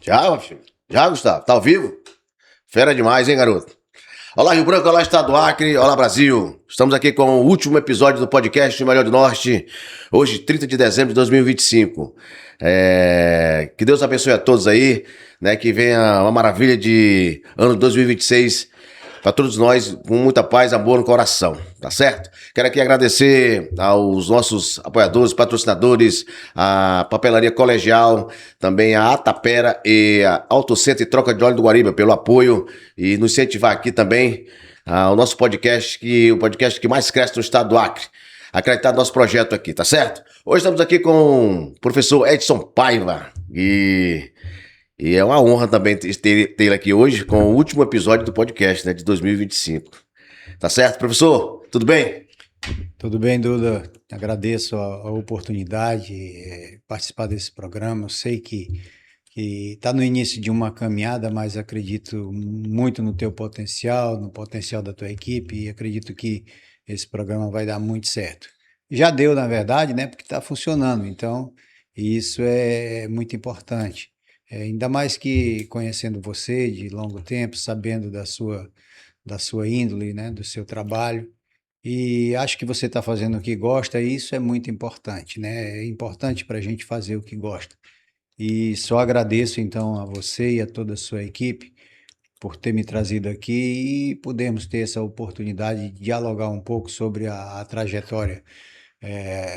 Já, meu filho? Já, Gustavo? Tá ao vivo? Fera demais, hein, garoto? Olá, Rio Branco, olá, Estado do Acre, olá, Brasil. Estamos aqui com o último episódio do podcast O Melhor do Norte, hoje, 30 de dezembro de 2025. Que Deus abençoe a todos aí, né? Que venha uma maravilha de ano 2026 para todos nós, com muita paz, amor no coração, tá certo? Quero aqui agradecer aos nossos apoiadores, patrocinadores, a Papelaria Colegial, também a Atapera e a Autocentro e Troca de Óleo do Guariba pelo apoio e nos incentivar aqui também ao nosso podcast, o podcast que mais cresce no estado do Acre. Acreditar no nosso projeto aqui, tá certo? Hoje estamos aqui com o professor Edson Paiva e é uma honra também ter ele aqui hoje com o último episódio do podcast, né, de 2025. Tá certo, professor? Tudo bem? Tudo bem, Duda? Agradeço a oportunidade de participar desse programa. Eu sei que está no início de uma caminhada, mas acredito muito no teu potencial, no potencial da tua equipe e acredito que esse programa vai dar muito certo. Já deu, na verdade, né? Porque está funcionando, então isso é muito importante. Ainda mais que conhecendo você de longo tempo, sabendo da sua índole, né? Do seu trabalho. E acho que você está fazendo o que gosta, e isso é muito importante, né? É importante para a gente fazer o que gosta. E só agradeço então a você e a toda a sua equipe por ter me trazido aqui e podermos ter essa oportunidade de dialogar um pouco sobre a trajetória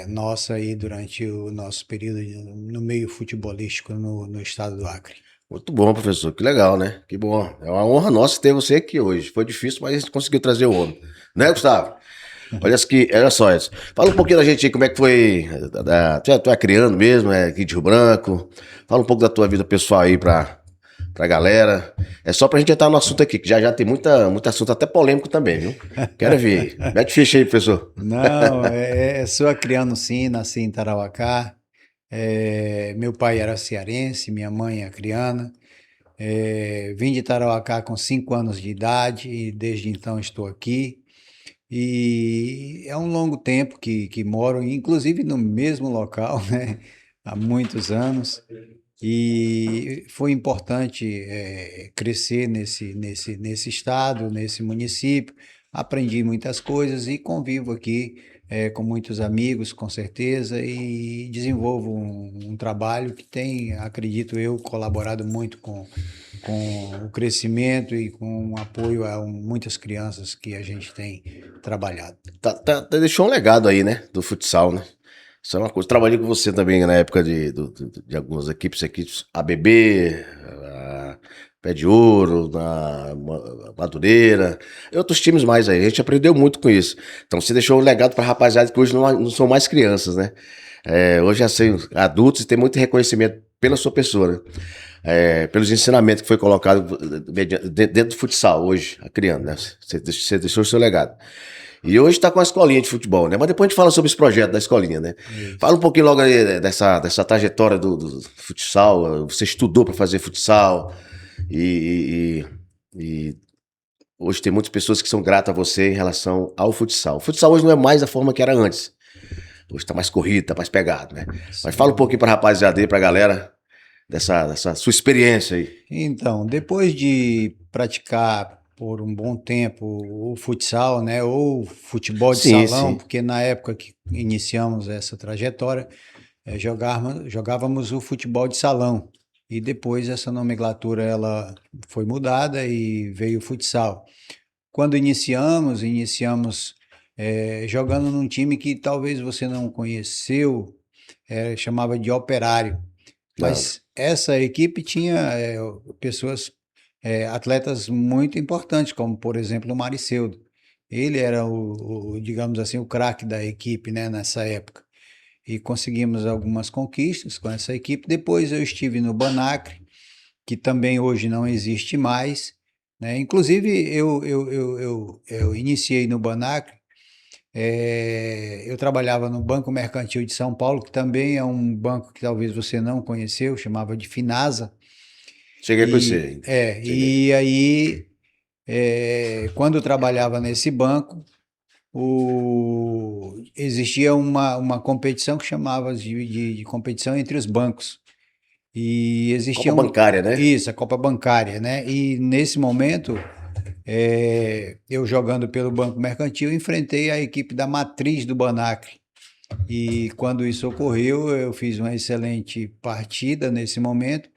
nossa aí durante o nosso período no meio futebolístico no estado do Acre. Muito bom, professor. Que legal, né? Que bom. É uma honra nossa ter você aqui hoje. Foi difícil, mas a gente conseguiu trazer o homem. Né, Gustavo? Olha só isso. Fala um pouquinho da gente aí, como é que foi. Tu é criando mesmo, é aqui de Rio Branco. Fala um pouco da tua vida pessoal aí pra galera. É só pra gente entrar no assunto aqui, que já tem muito assunto, até polêmico também, viu? Quero ver. Mete ficha aí, professor. Não, sou acriano sim, nasci em Tarauacá. Meu pai era cearense, minha mãe é acriana. Vim de Tarauacá com 5 anos de idade e desde então estou aqui. E é um longo tempo que moro, inclusive no mesmo local, né? Há muitos anos. E foi importante crescer nesse estado, nesse município. Aprendi muitas coisas e convivo aqui com muitos amigos, com certeza, e desenvolvo um trabalho que tem, acredito eu, colaborado muito com o crescimento e com o apoio a muitas crianças que a gente tem trabalhado. Deixou um legado aí, né? Do futsal, né? Isso é uma coisa. Trabalhei com você também na época de algumas equipes, ABB, Pé de Ouro, na Madureira, e outros times mais aí. A gente aprendeu muito com isso. Então você deixou um legado para rapaziada que hoje não são mais crianças, né? Hoje já são adultos e tem muito reconhecimento pela sua pessoa, né? Pelos ensinamentos que foi colocado dentro do futsal hoje, a criança, né? Você deixou o seu legado. E hoje está com a escolinha de futebol, né? Mas depois a gente fala sobre esse projeto da escolinha, né? Isso. Fala um pouquinho logo aí dessa trajetória do futsal. Você estudou para fazer futsal e hoje tem muitas pessoas que são gratas a você em relação ao futsal. O futsal hoje não é mais da forma que era antes. Hoje está mais corrido, está mais pegado, né? Mas fala um Sim. pouquinho para a rapaziada aí, para a galera, dessa sua experiência aí. Então, depois de praticar por um bom tempo o futsal, né, ou futebol de Sim, salão, sim. porque na época que iniciamos essa trajetória, jogávamos o futebol de salão. E depois essa nomenclatura ela foi mudada e veio o futsal. Quando iniciamos jogando num time que talvez você não conheceu, chamava de Operário. Não. Mas essa equipe tinha pessoas, atletas muito importantes, como por exemplo o Mariceudo. Ele era digamos assim, o craque da equipe, né, nessa época. E conseguimos algumas conquistas com essa equipe. Depois eu estive no Banacre, que também hoje não existe mais, né? Inclusive eu iniciei no Banacre. Eu trabalhava no Banco Mercantil de São Paulo, que também é um banco que talvez você não conheceu, chamava de Finasa. Cheguei a conhecer E, ainda. é, Cheguei. e aí, quando eu trabalhava nesse banco, existia uma competição que chamava de competição entre os bancos. E existia Copa bancária, né? Isso, a Copa Bancária, né? E nesse momento, eu jogando pelo Banco Mercantil, enfrentei a equipe da Matriz do Banacre. E quando isso ocorreu, eu fiz uma excelente partida nesse momento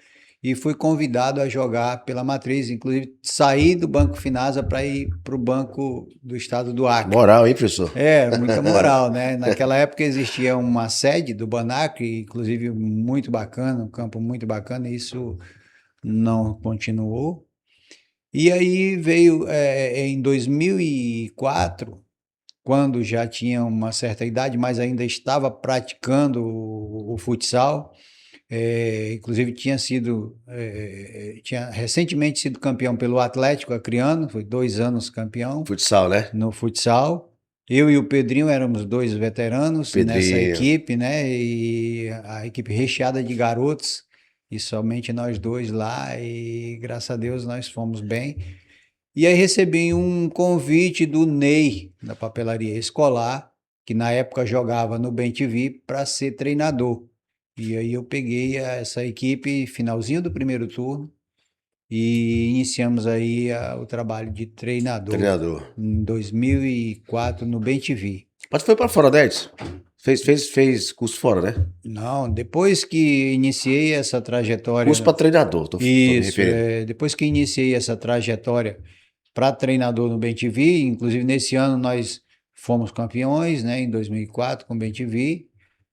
e fui convidado a jogar pela Matriz, inclusive saí do Banco Finasa para ir para o Banco do Estado do Que Acre. moral, hein, professor? Muita moral, né? Naquela época existia uma sede do Banacre, inclusive muito bacana, um campo muito bacana, e isso não continuou. E aí veio em 2004, quando já tinha uma certa idade, mas ainda estava praticando o futsal. Inclusive tinha recentemente sido campeão pelo Atlético Acreano, foi 2 anos campeão Futsal, né? no futsal. Eu e o Pedrinho éramos dois veteranos nessa Pedrinho. equipe, né? E a equipe recheada de garotos, e somente nós dois lá, e graças a Deus nós fomos bem. E aí recebi um convite do Ney, da papelaria escolar, que na época jogava no Bem-TV, para ser treinador. E aí eu peguei essa equipe, finalzinho do primeiro turno, e iniciamos aí o trabalho de treinador Treinador. em 2004 no Bem-TV. Mas foi pra fora, né, Edson? Fez curso fora, né? Não, depois que iniciei essa trajetória, Curso pra treinador, tô me isso, referindo. depois que iniciei essa trajetória para treinador no Bem-TV, inclusive nesse ano nós fomos campeões, né, em 2004 com o Bem-TV,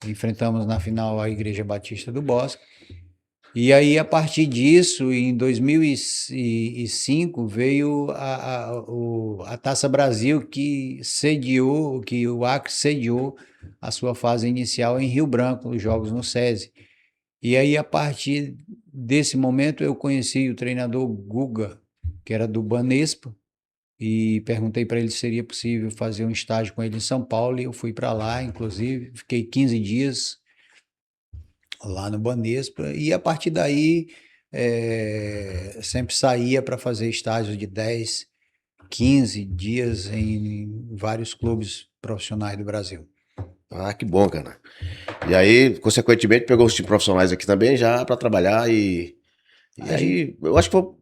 enfrentamos na final a Igreja Batista do Bosque. E aí, a partir disso, em 2005, veio a Taça Brasil, que o Acre sediou a sua fase inicial em Rio Branco, os jogos no SESI. E aí, a partir desse momento, eu conheci o treinador Guga, que era do Banespa, e perguntei para ele se seria possível fazer um estágio com ele em São Paulo, e eu fui para lá, inclusive, fiquei 15 dias lá no Banespa, e a partir daí sempre saía para fazer estágios de 10, 15 dias em vários clubes profissionais do Brasil. Ah, que bom, cara. E aí, consequentemente, pegou os times profissionais aqui também já pra trabalhar e aí, eu acho que o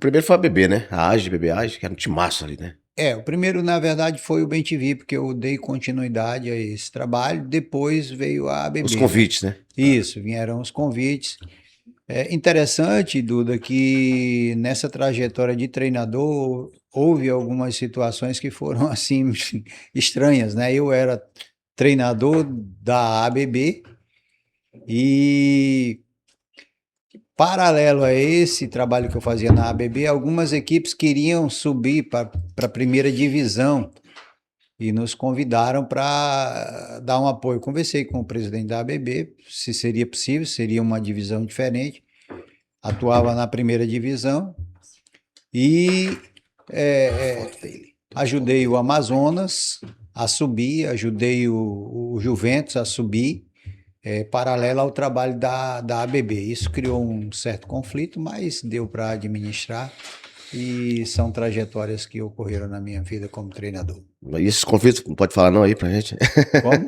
primeiro foi a BB, né? A AGE, BB AGE, que era um timaço ali, né? O primeiro, na verdade, foi o Bem-TV, porque eu dei continuidade a esse trabalho, depois veio a ABB, Os né? convites, né? Isso, vieram os convites. É interessante, Duda, que nessa trajetória de treinador houve algumas situações que foram assim estranhas, né? Eu era treinador da ABB e paralelo a esse trabalho que eu fazia na ABB, algumas equipes queriam subir para a primeira divisão e nos convidaram para dar um apoio. Conversei com o presidente da ABB se seria possível, seria uma divisão diferente. Atuava na primeira divisão e ajudei o Amazonas a subir, ajudei o Juventus a subir, paralelo ao trabalho da ABB. Isso criou um certo conflito, mas deu para administrar e são trajetórias que ocorreram na minha vida como treinador. E esses conflitos, não pode falar não aí pra gente? Como?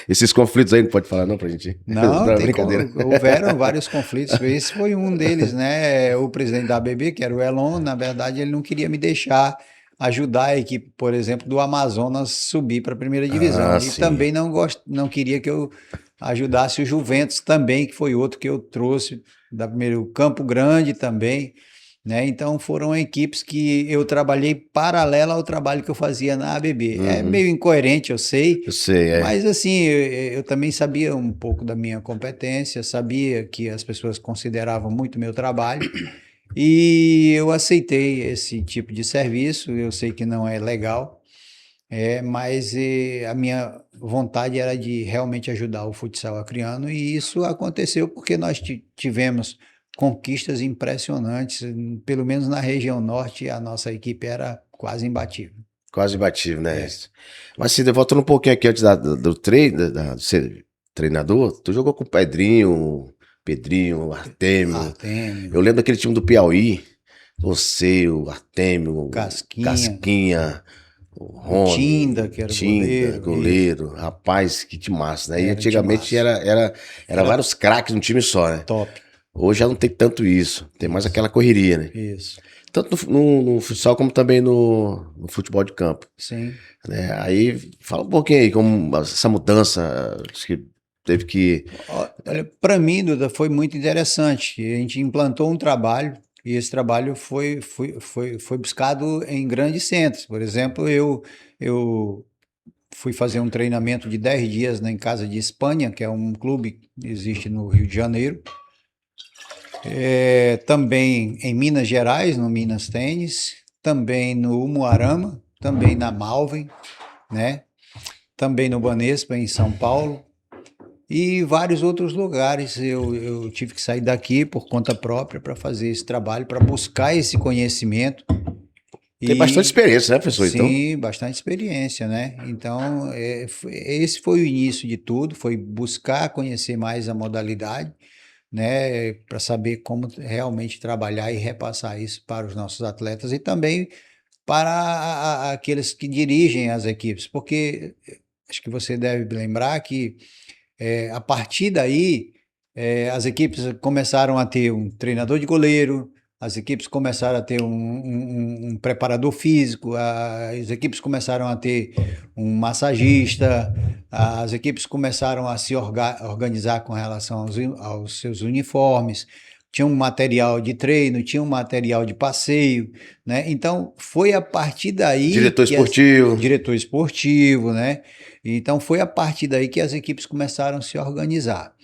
Esses conflitos aí não pode falar não pra gente? Não, Brincadeira. houveram vários conflitos, esse foi um deles, né? O presidente da ABB, que era o Elon, na verdade ele não queria me deixar ajudar a equipe, por exemplo, do Amazonas subir para a primeira divisão. Ah, E sim. também não queria que eu ajudasse o Juventus também, que foi outro que eu trouxe da primeira, o Campo Grande também, né? Então foram equipes que eu trabalhei paralela ao trabalho que eu fazia na ABB. É meio incoerente, eu sei, Eu sei, mas assim, eu também sabia um pouco da minha competência, sabia que as pessoas consideravam muito meu trabalho e eu aceitei esse tipo de serviço. Eu sei que não é legal, mas a minha vontade era de realmente ajudar o futsal acreano, e isso aconteceu porque nós tivemos conquistas impressionantes, pelo menos na região norte, a nossa equipe era quase imbatível. Quase imbatível, né? Mas se voltando um pouquinho aqui antes do treino, de ser treinador, tu jogou com o Pedrinho, Artêmio. Eu lembro daquele time do Piauí, você, o Artêmio, Casquinha. Casquinha, O O Tinda, Rony, que era o Tinda, goleiro, isso. goleiro, rapaz, que timaço, né? E Era um antigamente timaço. era Era vários craques num time só, né? top. Hoje já não tem tanto isso, tem mais Isso, aquela correria, né? isso. Tanto no futsal como também no futebol de campo, Sim. né? Aí fala um pouquinho aí como essa mudança, acho que teve que... Olha, para mim, Duda, foi muito interessante. A gente implantou um trabalho e esse trabalho foi buscado em grandes centros. Por exemplo, eu fui fazer um treinamento de 10 dias em Casa de Espanha, que é um clube que existe no Rio de Janeiro. Também em Minas Gerais, no Minas Tênis. Também no Umuarama, também na Malven, né? Também no Banespa, em São Paulo. E vários outros lugares. Eu tive que sair daqui por conta própria para fazer esse trabalho, para buscar esse conhecimento. Tem bastante E experiência, né, professor? Então, sim, bastante experiência, né? Então, esse foi o início de tudo, foi buscar conhecer mais a modalidade, né? Para saber como realmente trabalhar e repassar isso para os nossos atletas e também para aqueles que dirigem as equipes, porque acho que você deve lembrar que a partir daí, as equipes começaram a ter um treinador de goleiro, as equipes começaram a ter um preparador físico, as equipes começaram a ter um massagista, as equipes começaram a se organizar com relação aos seus uniformes, tinha um material de treino, tinha um material de passeio, né? Então foi a partir daí diretor que esportivo. diretor esportivo, né? Então foi a partir daí que as equipes começaram a se organizar.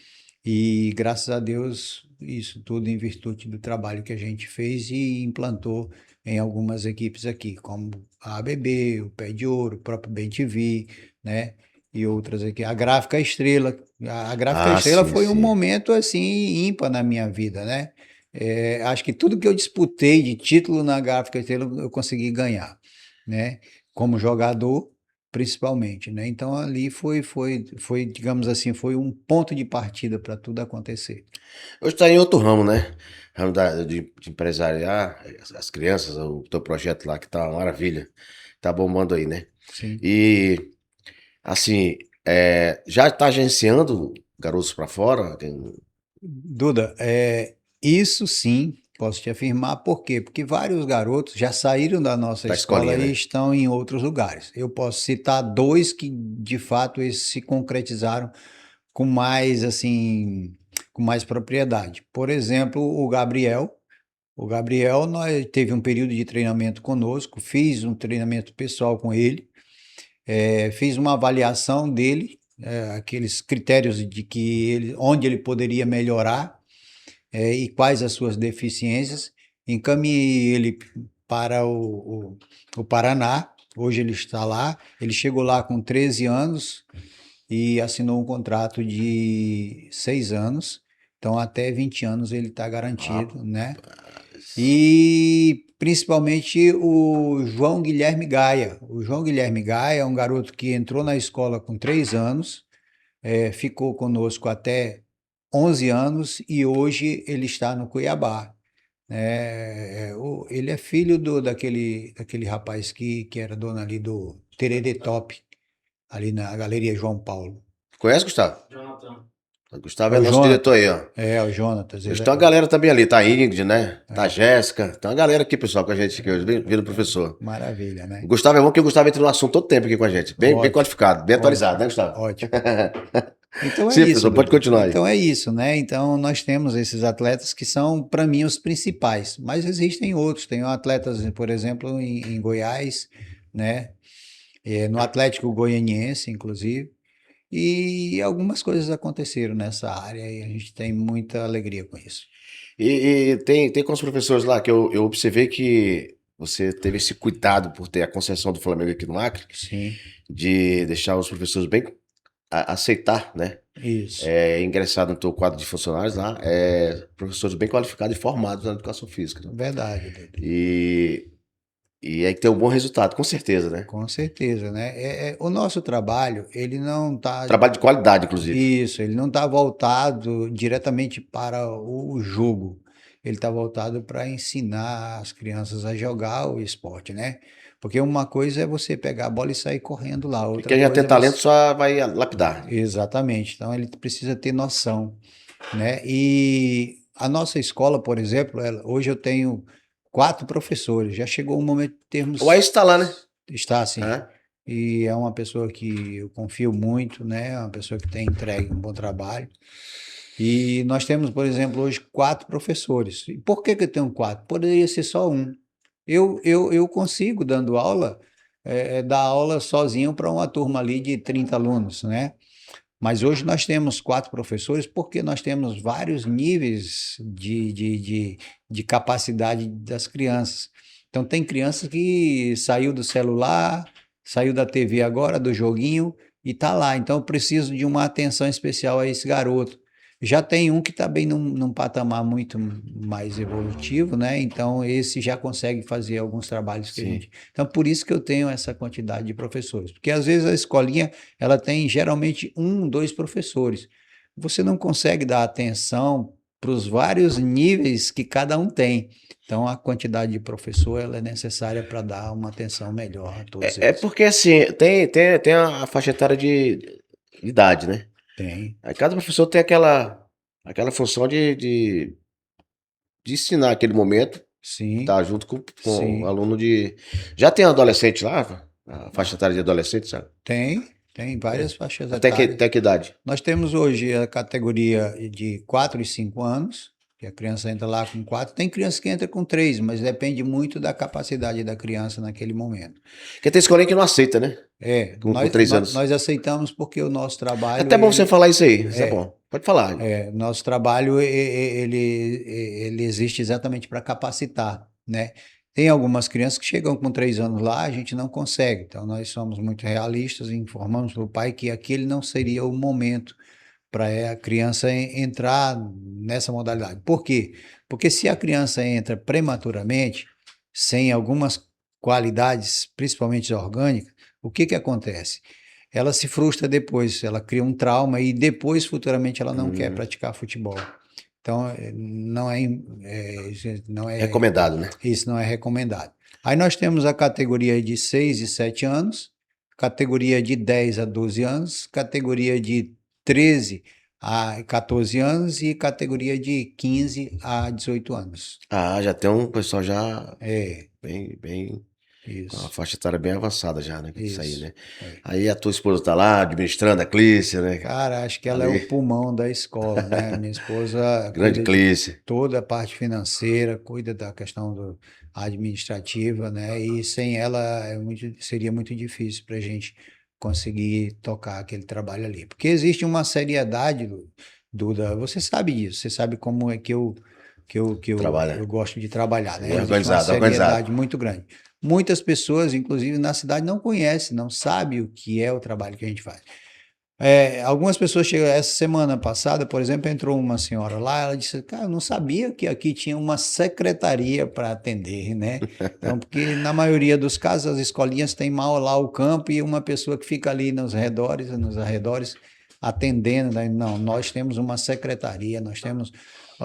E graças a Deus, isso tudo em virtude do trabalho que a gente fez e implantou em algumas equipes aqui, como a ABB, o Pé de Ouro, o próprio Bem-TV, né? E outras aqui. A Gráfica Estrela. A Gráfica Ah, Estrela sim, foi um sim. momento assim ímpar na minha vida, né? Acho que tudo que eu disputei de título na Gráfica Estrela eu consegui ganhar, né? Como jogador principalmente, né? Então ali foi, digamos assim, foi um ponto de partida para tudo acontecer. Hoje está em outro ramo, né? Ramo de empresariar, as crianças, o teu projeto lá que tá uma maravilha. Tá bombando aí, né? Sim. E, assim, já está agenciando garotos para fora? Duda, isso sim, posso te afirmar. Por quê? Porque vários garotos já saíram da nossa Da escola escolinha, e né? estão em outros lugares. Eu posso citar dois que, de fato, esses se concretizaram com mais, assim, com mais propriedade. Por exemplo, o Gabriel. O Gabriel, nós teve um período de treinamento conosco, fiz um treinamento pessoal com ele, fiz uma avaliação dele, aqueles critérios de que onde ele poderia melhorar, e quais as suas deficiências. Encaminhei ele para o Paraná. Hoje ele está lá. Ele chegou lá com 13 anos e assinou um contrato de 6 anos. Então, até 20 anos ele está garantido, né? Rapaz. E principalmente o João Guilherme Gaia. O João Guilherme Gaia é um garoto que entrou na escola com 3 anos, ficou conosco até 11 anos e hoje ele está no Cuiabá. Ele é filho daquele rapaz que era dono ali do Tererê Top, ali na Galeria João Paulo. Conhece, Gustavo? É Gustavo é o nosso diretor Jonatas. aí, ó. O Jonatas. Hoje tem uma galera também ali, tá a Ingrid, né? Tá a Jéssica. Tem uma galera aqui, pessoal, com a gente aqui hoje, vindo professor. Maravilha, O né? Gustavo é bom porque o Gustavo entra no assunto todo tempo aqui com a gente. Bem Ótimo, qualificado, bem atualizado, ótimo, né, Gustavo? ótimo. Então é Sim, isso, professor, pode Duda. continuar aí. Então é isso, né? Então nós temos esses atletas que são, para mim, os principais, mas existem outros. Tem atletas, por exemplo, em Goiás, né? No Atlético Goianiense, inclusive. E algumas coisas aconteceram nessa área e a gente tem muita alegria com isso. E tem com os professores lá que eu observei que você teve esse cuidado por ter a concessão do Flamengo aqui no Acre, Sim, de deixar os professores bem aceitar, né? isso. Ingressar no teu quadro de funcionários lá, professores bem qualificados e formados na educação física, né? Verdade, Duda. E, e aí que tem um bom resultado, com certeza, né? Com certeza, né? O nosso trabalho, ele não está Trabalho de qualidade, inclusive. isso, ele não está voltado diretamente para o jogo. ele está voltado para ensinar as crianças a jogar o esporte, né? Porque uma coisa é você pegar a bola e sair correndo lá, E outra quem já tem coisa é talento você... só vai lapidar. Exatamente. Então ele precisa ter noção, né? E a nossa escola, por exemplo, hoje eu tenho 4 professores. Já chegou o momento de O Aécio termos... está lá, né? Está assim. Hã? E é uma pessoa que eu confio muito, né? É uma pessoa que tem entregue um bom trabalho. E nós temos, por exemplo, hoje 4 professores. E por que que eu tenho 4? Poderia ser só um. Eu consigo, dando aula, dar aula sozinho para uma turma ali de 30 alunos, né? Mas hoje nós temos 4 professores porque nós temos vários níveis de capacidade das crianças. Então, tem criança que saiu do celular, saiu da TV agora, do joguinho, e está lá. Então, eu preciso de uma atenção especial a esse garoto. Já tem um que está bem num patamar muito mais evolutivo, né? Então, esse já consegue fazer alguns trabalhos que a Sim. gente. Então, por isso que eu tenho essa quantidade de professores. Porque às vezes a escolinha ela tem geralmente 1, 2 professores. Você não consegue dar atenção para os vários níveis que cada um tem. Então, a quantidade de professor ela é necessária para dar uma atenção melhor a todos É eles. porque assim, tem a faixa etária de idade, né? Tem, Aí cada professor tem aquela função de ensinar aquele momento, sim, tá junto com o sim. aluno de. Já tem adolescente lá? A faixa etária de adolescente, sabe? Tem várias É. faixas Até que, etárias. até que idade? Nós temos hoje a categoria de 4 e 5 anos, que a criança entra lá com 4. Tem criança que entra com 3, mas depende muito da capacidade da criança naquele momento. Porque tem escolinha que não aceita, né? Com Nós, 3 anos. nós aceitamos porque o nosso É trabalho, até bom você ele, falar isso aí, isso é bom. Pode falar. nosso trabalho, ele existe exatamente para capacitar, né? Tem algumas crianças que chegam com 3 anos lá, a gente não consegue. Então, nós somos muito realistas e informamos para o pai que aquele não seria o momento para a criança entrar nessa modalidade. Por quê? Porque se a criança entra prematuramente, sem algumas qualidades, principalmente orgânicas, o que que acontece? Ela se frustra depois, ela cria um trauma e depois, futuramente, ela não quer Hum, praticar futebol. Então, recomendado, né? isso não é recomendado. Aí nós temos a categoria de 6 e 7 anos, categoria de 10 a 12 anos, categoria de 13 a 14 anos e categoria de 15 a 18 anos. Ah, já tem um pessoal já É, bem, com a isso, faixa etária bem avançada já, né? Isso aí, isso. né? É. Aí a tua esposa tá lá administrando a Clícia, né? Cara, acho que ela é o Ali, pulmão da escola, né? Minha esposa grande cuida de Clícia. toda a parte financeira, cuida da questão administrativa, né? E sem ela seria muito difícil para a gente conseguir tocar aquele trabalho ali. Porque existe uma seriedade, Duda, você sabe disso, você sabe como é que eu Trabalha. gosto de trabalhar, né? É Existe uma organizado, organizado. seriedade muito grande. Muitas pessoas, inclusive na cidade, não conhecem, não sabem o que é o trabalho que a gente faz. Algumas pessoas chegam, essa semana passada, por exemplo, entrou uma senhora lá, ela disse, cara, eu não sabia que aqui tinha uma secretaria para atender, né? Então, porque na maioria dos casos as escolinhas têm mal lá o campo e uma pessoa que fica ali nos arredores, atendendo, né? Não, nós temos uma secretaria, nós temos,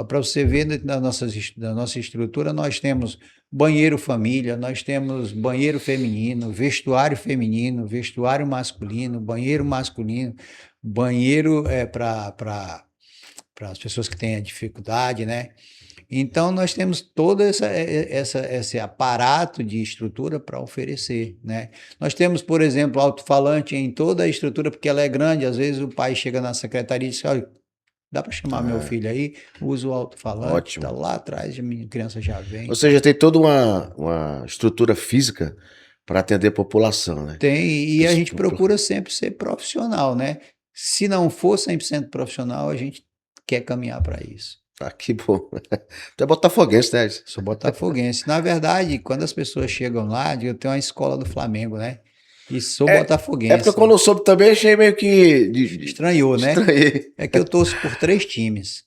para você ver da nossa estrutura, nós temos banheiro família, nós temos banheiro feminino, vestuário masculino, banheiro masculino, banheiro para as pessoas que têm a dificuldade, né? Então, nós temos todo esse aparato de estrutura para oferecer, né? Nós temos, por exemplo, alto-falante em toda a estrutura, porque ela é grande. Às vezes o pai chega na secretaria e diz, olha, dá para chamar meu Ah, filho aí, usa o alto-falante, está ótimo. lá atrás, a minha criança já Ou vem. seja, tem toda uma estrutura física para atender a população, né? Tem, e a gente procura sempre ser profissional, né? Se não for 100% profissional, a gente quer caminhar para isso. Ah, que bom. Tu é botafoguense, né? Sou botafoguense. Na verdade, quando as pessoas chegam lá, eu tenho uma escola do Flamengo, né? E sou É porque botafoguense. quando eu soube também, achei meio que Estranhou, né? estranhei. É que eu torço por 3 times.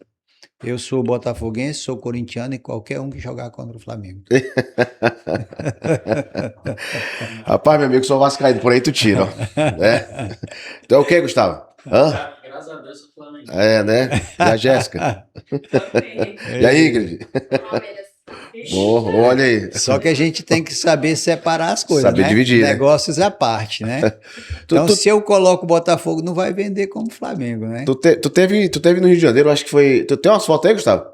Eu sou botafoguense, sou corintiano e qualquer um que jogar contra o Flamengo. Rapaz, meu amigo, sou vascaíno, por aí tu tira, ó. Né? Então é o que, Gustavo? Hã? Graças a Deus, eu sou flamenguista. É, né? E a Jéssica? E a Ingrid? Bom, olha aí. Só que a gente tem que saber separar as coisas, Saber né? dividir, né? Negócios à parte, né? Tu, Então, tu, se eu coloco o Botafogo, não vai vender como Flamengo, né? tu teve no Rio de Janeiro, acho que foi. Tu tem umas fotos aí, Gustavo?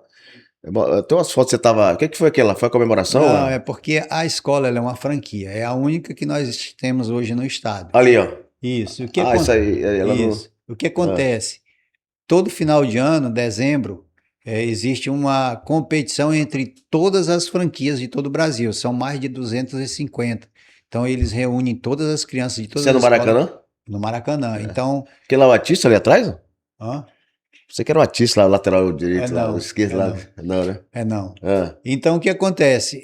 Tem umas fotos que você tava. O que foi aquela? Foi a comemoração? Não, é porque a escola ela é uma franquia, é a única que nós temos hoje no estado. Ali, ó. Isso. Isso aí. Ela não. Isso. O que acontece? Todo final de ano, dezembro, existe uma competição entre todas as franquias de todo o Brasil. São mais de 250. Então, eles reúnem todas as crianças de todas Você é no as escolas. Maracanã? No Maracanã. Então, Aquele lá, o Atista ali atrás? Ó? hã? Você que era o Atista lá, o lateral direito, lá, Não, o esquerdo lá. Não, né? não. Ah, Então, o que acontece?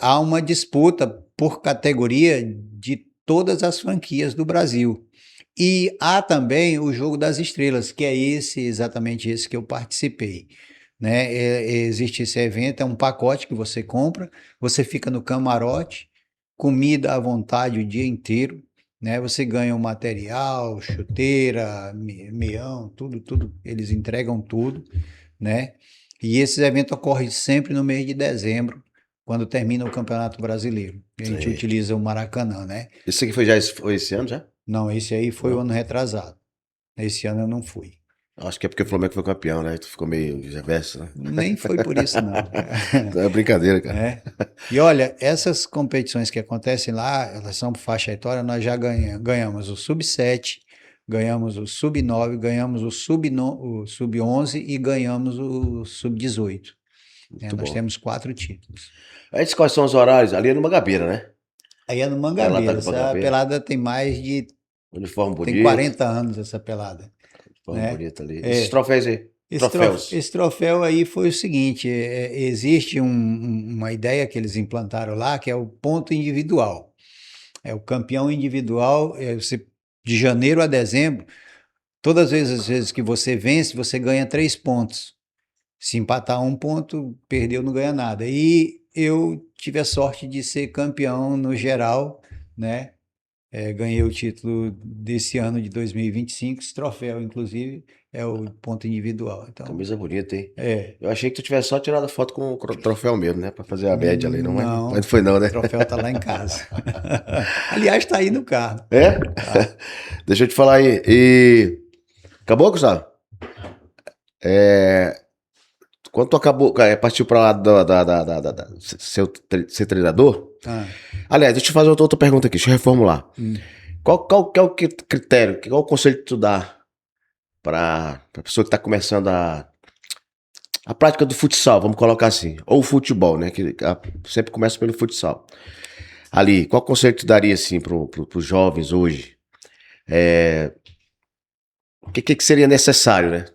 Há uma disputa por categoria de todas as franquias do Brasil. E há também o Jogo das Estrelas, que é exatamente esse que eu participei. Né? Existe esse evento, é um pacote que você compra, você fica no camarote, comida à vontade o dia inteiro, né? Você ganha o material, chuteira, meião, tudo, eles entregam tudo, né? E esses eventos ocorrem sempre no mês de dezembro, quando termina o Campeonato Brasileiro. A gente Sim. utiliza o Maracanã, né? Esse aqui foi esse ano já? Não, esse aí foi o Não. ano retrasado. Esse ano eu não fui. Acho que é porque o Flamengo foi campeão, né? Tu ficou meio reverso, né? Nem foi por isso, não. É brincadeira, cara. É. E olha, essas competições que acontecem lá, elas são por faixa etária, nós já ganhamos o Sub-7, ganhamos o Sub-9, ganhamos o Sub-11 e ganhamos o Sub-18. Muito Nós bom. temos 4 títulos. Aí quais são os horários? Ali é no Mangabeira, né? Aí é no Pelada Mangabeira. do Essa Mangabeira. pelada tem mais de... Uniforme Tem bonito. 40 anos essa pelada. Uniforme Né? bonito ali. É. Esses troféus aí. Troféus. Esse troféu aí foi o seguinte: existe uma ideia que eles implantaram lá, que é o ponto individual. É o campeão individual, de janeiro a dezembro, todas as vezes que você vence, você ganha 3 pontos. Se empatar 1 ponto, perdeu, não ganha nada. E eu tive a sorte de ser campeão no geral, né? Ganhei o título desse ano de 2025, esse troféu, inclusive, é o ponto individual. Então, Camisa bonita, hein? é. Eu achei que tu tivesse só tirado a foto com o troféu mesmo, né? Pra fazer a média ali, não é? Não, Mas não foi não, né? o troféu tá lá em casa. Aliás, tá aí no carro. É? Deixa eu te falar aí. E... Acabou, Gustavo? Quando tu acabou, partiu pra lá ser treinador? Ah, Aliás, deixa eu fazer outra pergunta aqui, deixa eu reformular. hum. Qual que é o critério, qual o conselho que tu dá pra pessoa que tá começando a prática do futsal, vamos colocar assim, ou o futebol, né, que sempre começa pelo futsal. Ali, qual conselho que tu daria, assim, pros jovens hoje? O que seria necessário, né?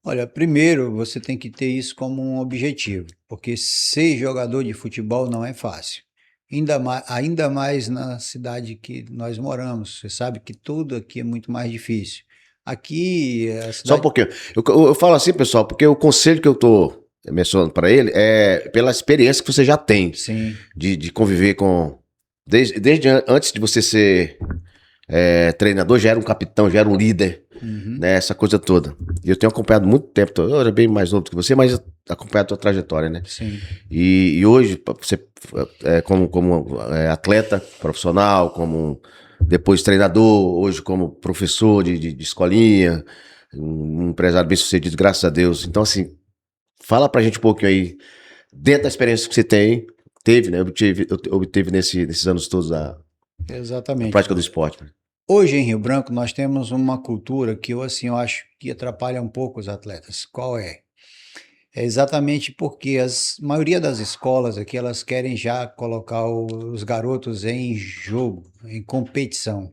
Olha, primeiro você tem que ter isso como um objetivo, porque ser jogador de futebol não é fácil. Ainda mais na cidade que nós moramos. Você sabe que tudo aqui é muito mais difícil. Aqui, a Só um cidade. pouquinho. Eu falo assim, pessoal, porque o conselho que eu tô mencionando para ele é pela experiência que você já tem Sim, de conviver com. Desde antes de você ser treinador, já era um capitão, já era um líder, uhum, né? Essa coisa toda. E eu tenho acompanhado muito tempo, eu era bem mais novo do que você, mas acompanhado a tua trajetória, né? sim, E hoje, você, como atleta profissional, como depois treinador, hoje como professor de escolinha, um empresário bem sucedido, graças a Deus. Então, assim, fala pra gente um pouquinho aí, dentro da experiência que você teve, né? Obteve nesses anos todos a exatamente. prática do esporte. Hoje em Rio Branco nós temos uma cultura que eu acho que atrapalha um pouco os atletas. Qual é? É exatamente porque a maioria das escolas aqui elas querem já colocar os garotos em jogo, em competição.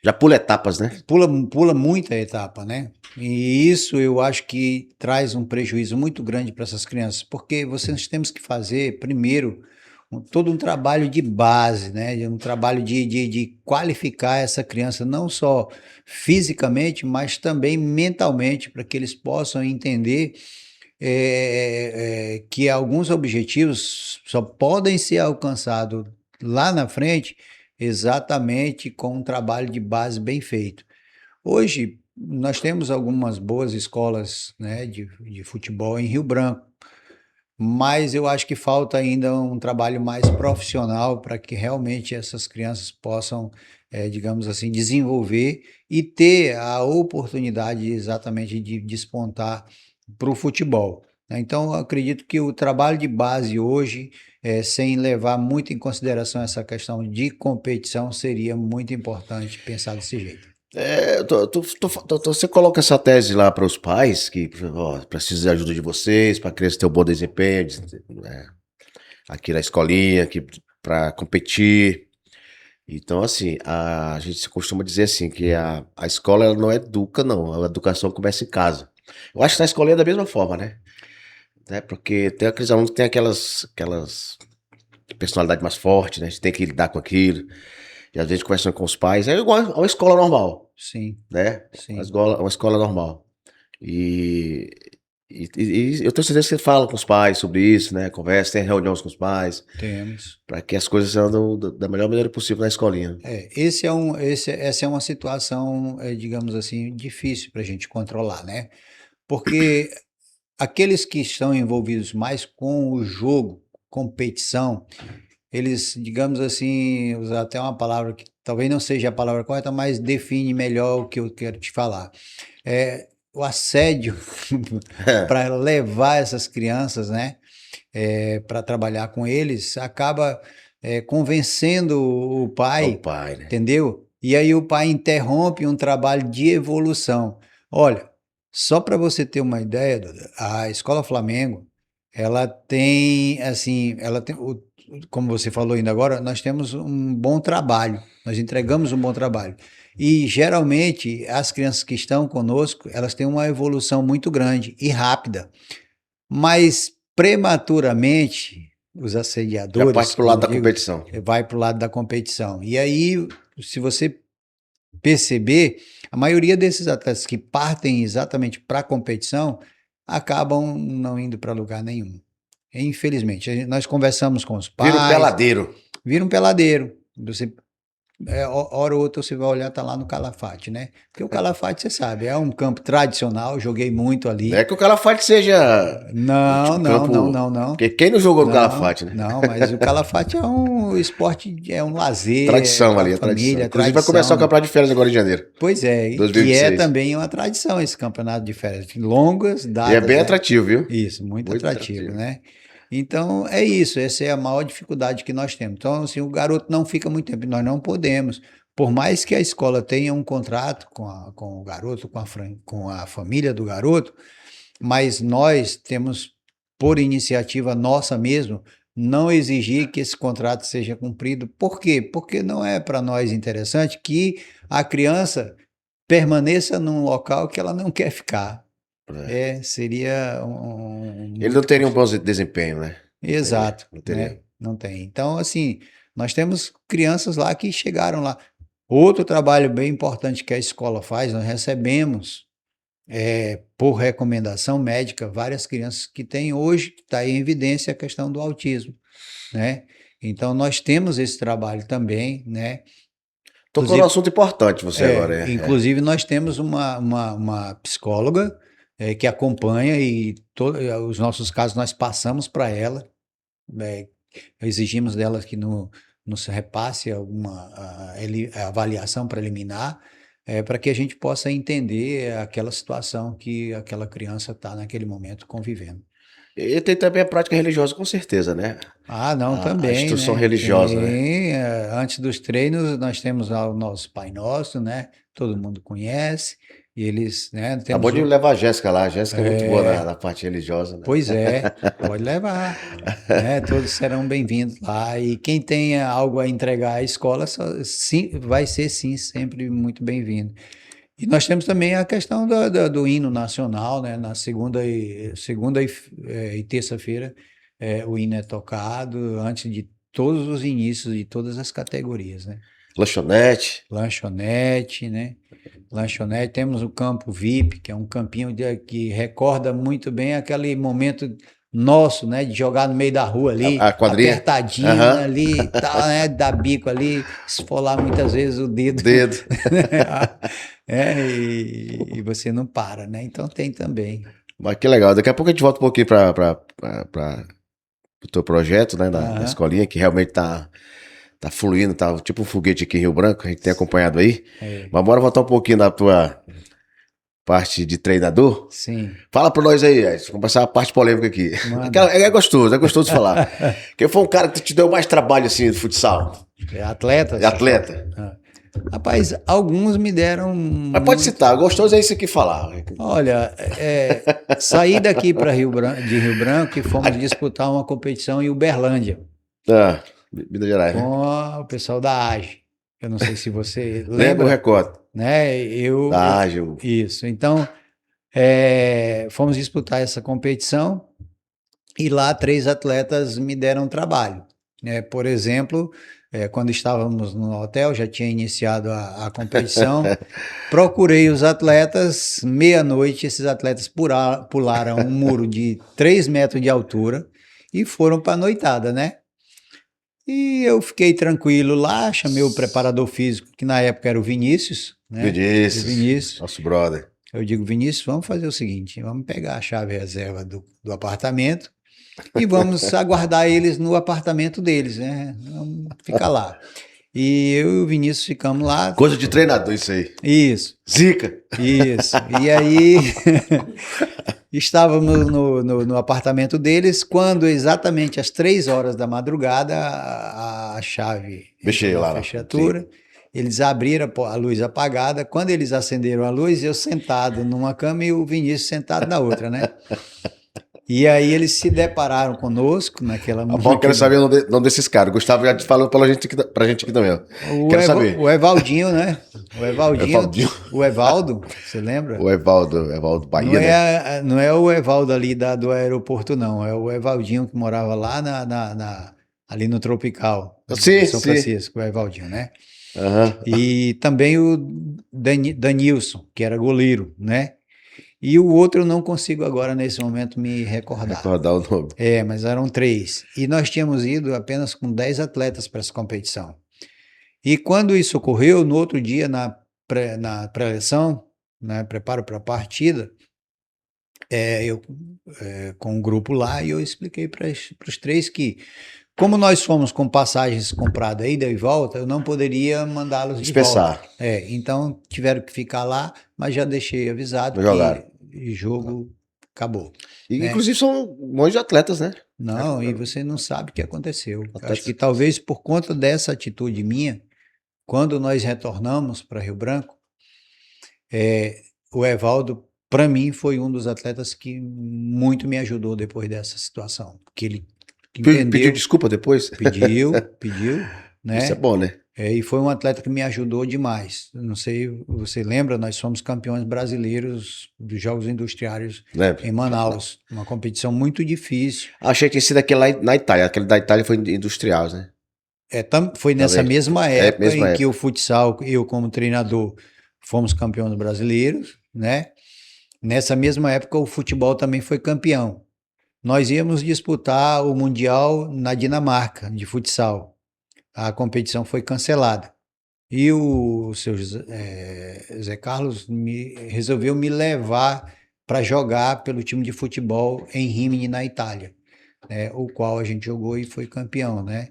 Já pula etapas, né? Pula muita etapa, né? E isso eu acho que traz um prejuízo muito grande para essas crianças, porque nós temos que fazer primeiro todo um trabalho de base, né? Um trabalho de qualificar essa criança, não só fisicamente, mas também mentalmente, para que eles possam entender que alguns objetivos só podem ser alcançados lá na frente exatamente com um trabalho de base bem feito. Hoje, nós temos algumas boas escolas, né, de futebol em Rio Branco, mas eu acho que falta ainda um trabalho mais profissional para que realmente essas crianças possam, digamos assim, desenvolver e ter a oportunidade exatamente de despontar para o futebol, né. Então, eu acredito que o trabalho de base hoje, sem levar muito em consideração essa questão de competição, seria muito importante pensar desse jeito. Você coloca essa tese lá para os pais, que ó, precisa de ajuda de vocês, para a criança ter um bom desempenho, né, aqui na escolinha, para competir. Então, assim, a gente costuma dizer assim, que a escola ela não educa, não. A educação começa em casa. Eu acho que na escolinha é da mesma forma, né? Porque tem aqueles alunos que tem aquelas personalidade mais forte, né? A gente tem que lidar com aquilo. E às vezes conversando com os pais, é igual a uma escola normal, Sim, né? sim, Uma escola normal. E, e eu tenho certeza que você fala com os pais sobre isso, né? Conversa, tem reuniões com os pais, temos. para que as coisas andam da melhor maneira possível na escolinha. Essa é uma situação, digamos assim, difícil para a gente controlar, né? Porque aqueles que estão envolvidos mais com o jogo, competição, eles, digamos assim, usar até uma palavra que talvez não seja a palavra correta, mas define melhor o que eu quero te falar. O assédio para levar essas crianças, né, para trabalhar com eles, acaba convencendo o Ao pai, pai, né? entendeu? E aí o pai interrompe um trabalho de evolução. Olha, só para você ter uma ideia, Duda, a Escola Flamengo, ela tem, assim, como você falou ainda agora, nós temos um bom trabalho, nós entregamos um bom trabalho. E geralmente as crianças que estão conosco, elas têm uma evolução muito grande e rápida. Mas prematuramente, os Já parte assediadores, pro que lado eu da digo, competição. vai para o lado da competição. E aí, se você perceber, a maioria desses atletas que partem exatamente para a competição acabam não indo para lugar nenhum. Infelizmente, nós conversamos com os Vira um pais, peladeiro. vira um peladeiro. Você hora ou outra você vai olhar, tá lá no Calafate, né? Porque o Calafate, você sabe, é um campo tradicional, joguei muito Não é ali. que o Calafate seja Não, tipo não, não, campo. não, não. Porque quem não jogou no Não, Calafate, né? não, mas o Calafate é um esporte, é um lazer, é Tradição com a ali, a tradição. família, é Inclusive vai começar o tradição, né? campeonato de férias agora em janeiro, Pois é, e que é 2026. também uma tradição esse campeonato de férias, longas E é bem datas, né? atrativo, viu? Isso, muito Muito atrativo, atrativo. né? Então é isso, essa é a maior dificuldade que nós temos. Então, assim, o garoto não fica muito tempo, nós não podemos. Por mais que a escola tenha um contrato com o garoto, com a família do garoto, mas nós temos, por iniciativa nossa mesmo, não exigir que esse contrato seja cumprido. Por quê? Porque não é para nós interessante que a criança permaneça num local que ela não quer ficar. É. Seria Ele não muito teria um bom custoso. desempenho, né? Não teria, Exato, não né? teria. Não tem. Então, assim, nós temos crianças lá que chegaram lá. Outro trabalho bem importante que a escola faz, nós recebemos por recomendação médica, várias crianças que têm hoje, está em evidência a questão do autismo, né? Então, nós temos esse trabalho também, né? Tocou num Inclusive, assunto importante você agora, inclusive nós temos uma psicóloga que acompanha e os nossos casos nós passamos para ela, eh, exigimos dela que nos repasse a avaliação preliminar, para que a gente possa entender aquela situação que aquela criança está naquele momento convivendo. E tem também a prática religiosa, com certeza, né? Ah, não, A também, instrução né? religiosa, né? Tem, antes dos treinos nós temos lá o nosso Pai Nosso, né? Todo mundo conhece, e eles, né? Acabou Temos de o, levar a Jéssica lá. A Jéssica é muito boa é, na parte religiosa, né? pois é, pode levar, né? Todos serão bem-vindos lá, e quem tenha algo a entregar à escola, sim, vai ser sim sempre muito bem-vindo. E nós temos também a questão do hino nacional, né? Na segunda e terça-feira, o hino é tocado antes de todos os inícios de todas as categorias, né? Lanchonete. Lanchonete, né? Lanchonete, temos o campo VIP, que é um campinho que recorda muito bem aquele momento nosso, né? De jogar no meio da rua ali, A quadrinha. apertadinho ali e tal, né? Dar bico ali, esfolar muitas vezes o dedo. Dedo. E você não para, né? Então tem também. Mas que legal. Daqui a pouco a gente volta um pouquinho para o teu projeto, né? Da escolinha, que realmente tá fluindo, tá tipo um foguete aqui em Rio Branco, a gente tem acompanhado aí. Mas bora voltar um pouquinho da tua parte de treinador. Sim. Fala pra nós aí, vamos começar a parte polêmica aqui. É gostoso de falar. Quem foi um cara que te deu mais trabalho assim de futsal? Atleta? Atleta. Rapaz, alguns me deram. Mas pode citar, gostoso é isso aqui falar. Olha, saí daqui de Rio Branco e fomos disputar uma competição em Uberlândia. Minas Gerais. Com o pessoal da AGE. Eu não sei se você lembra o recorde. Né? Da AGE. Isso. Então, fomos disputar essa competição e lá 3 atletas me deram trabalho. Por exemplo, quando estávamos no hotel, já tinha iniciado a competição, procurei os atletas, meia-noite, esses atletas pularam um muro de 3 metros de altura e foram para a noitada, né? E eu fiquei tranquilo lá, chamei o preparador físico, que na época era o Vinícius, né? Vinícius, nosso brother. Eu digo, Vinícius, vamos fazer o seguinte, vamos pegar a chave reserva do apartamento e vamos aguardar eles no apartamento deles, né? Vamos ficar lá. E eu e o Vinícius ficamos lá. Coisa de treinador isso aí. Isso. Zica. Isso. E aí estávamos no apartamento deles quando exatamente às 3 horas da madrugada a chave mexeu lá na fechadura. Sim. Eles abriram a luz apagada. Quando eles acenderam a luz, eu sentado numa cama e o Vinícius sentado na outra, né? E aí eles se depararam conosco naquela... Eu quero saber o nome desses caras. O Gustavo já falou pra gente aqui também. Quero saber. O Evaldinho, né? O Evaldo, você lembra? O Evaldo Bahia, não é o Evaldo ali do aeroporto, não. É o Evaldinho que morava lá ali no Tropical. Sim, São Francisco, o Evaldinho, né? Uhum. E também o Danilson, que era goleiro, né? E o outro eu não consigo agora, nesse momento, me recordar. Recordar o nome. Mas eram 3. E nós tínhamos ido apenas com 10 atletas para essa competição. E quando isso ocorreu, no outro dia, na pré-eleção, né, preparo para a partida, eu com um grupo lá, e eu expliquei para os 3 que, como nós fomos com passagens compradas ida e volta, eu não poderia mandá-los de volta. Então tiveram que ficar lá, mas já deixei avisado que o jogo acabou. E, né? Inclusive são um monte de atletas, né? Não, e você não sabe o que aconteceu. Acho que talvez por conta dessa atitude minha, quando nós retornamos para Rio Branco, o Evaldo, para mim, foi um dos atletas que muito me ajudou depois dessa situação. Porque ele entendeu, pediu desculpa depois? Pediu, né? Isso é bom, né? E foi um atleta que me ajudou demais. Não sei, você lembra, nós fomos campeões brasileiros dos Jogos Industriários em Manaus. Uma competição muito difícil. Achei que tinha sido aquele lá na Itália. Aquele da Itália foi industrial, né? Foi nessa mesma época em que o futsal, eu como treinador, fomos campeões brasileiros, né? Nessa mesma época o futebol também foi campeão. Nós íamos disputar o Mundial na Dinamarca, de futsal. A competição foi cancelada. E o seu Zé Carlos resolveu me levar para jogar pelo time de futebol em Rimini, na Itália, né, o qual a gente jogou e foi campeão, né?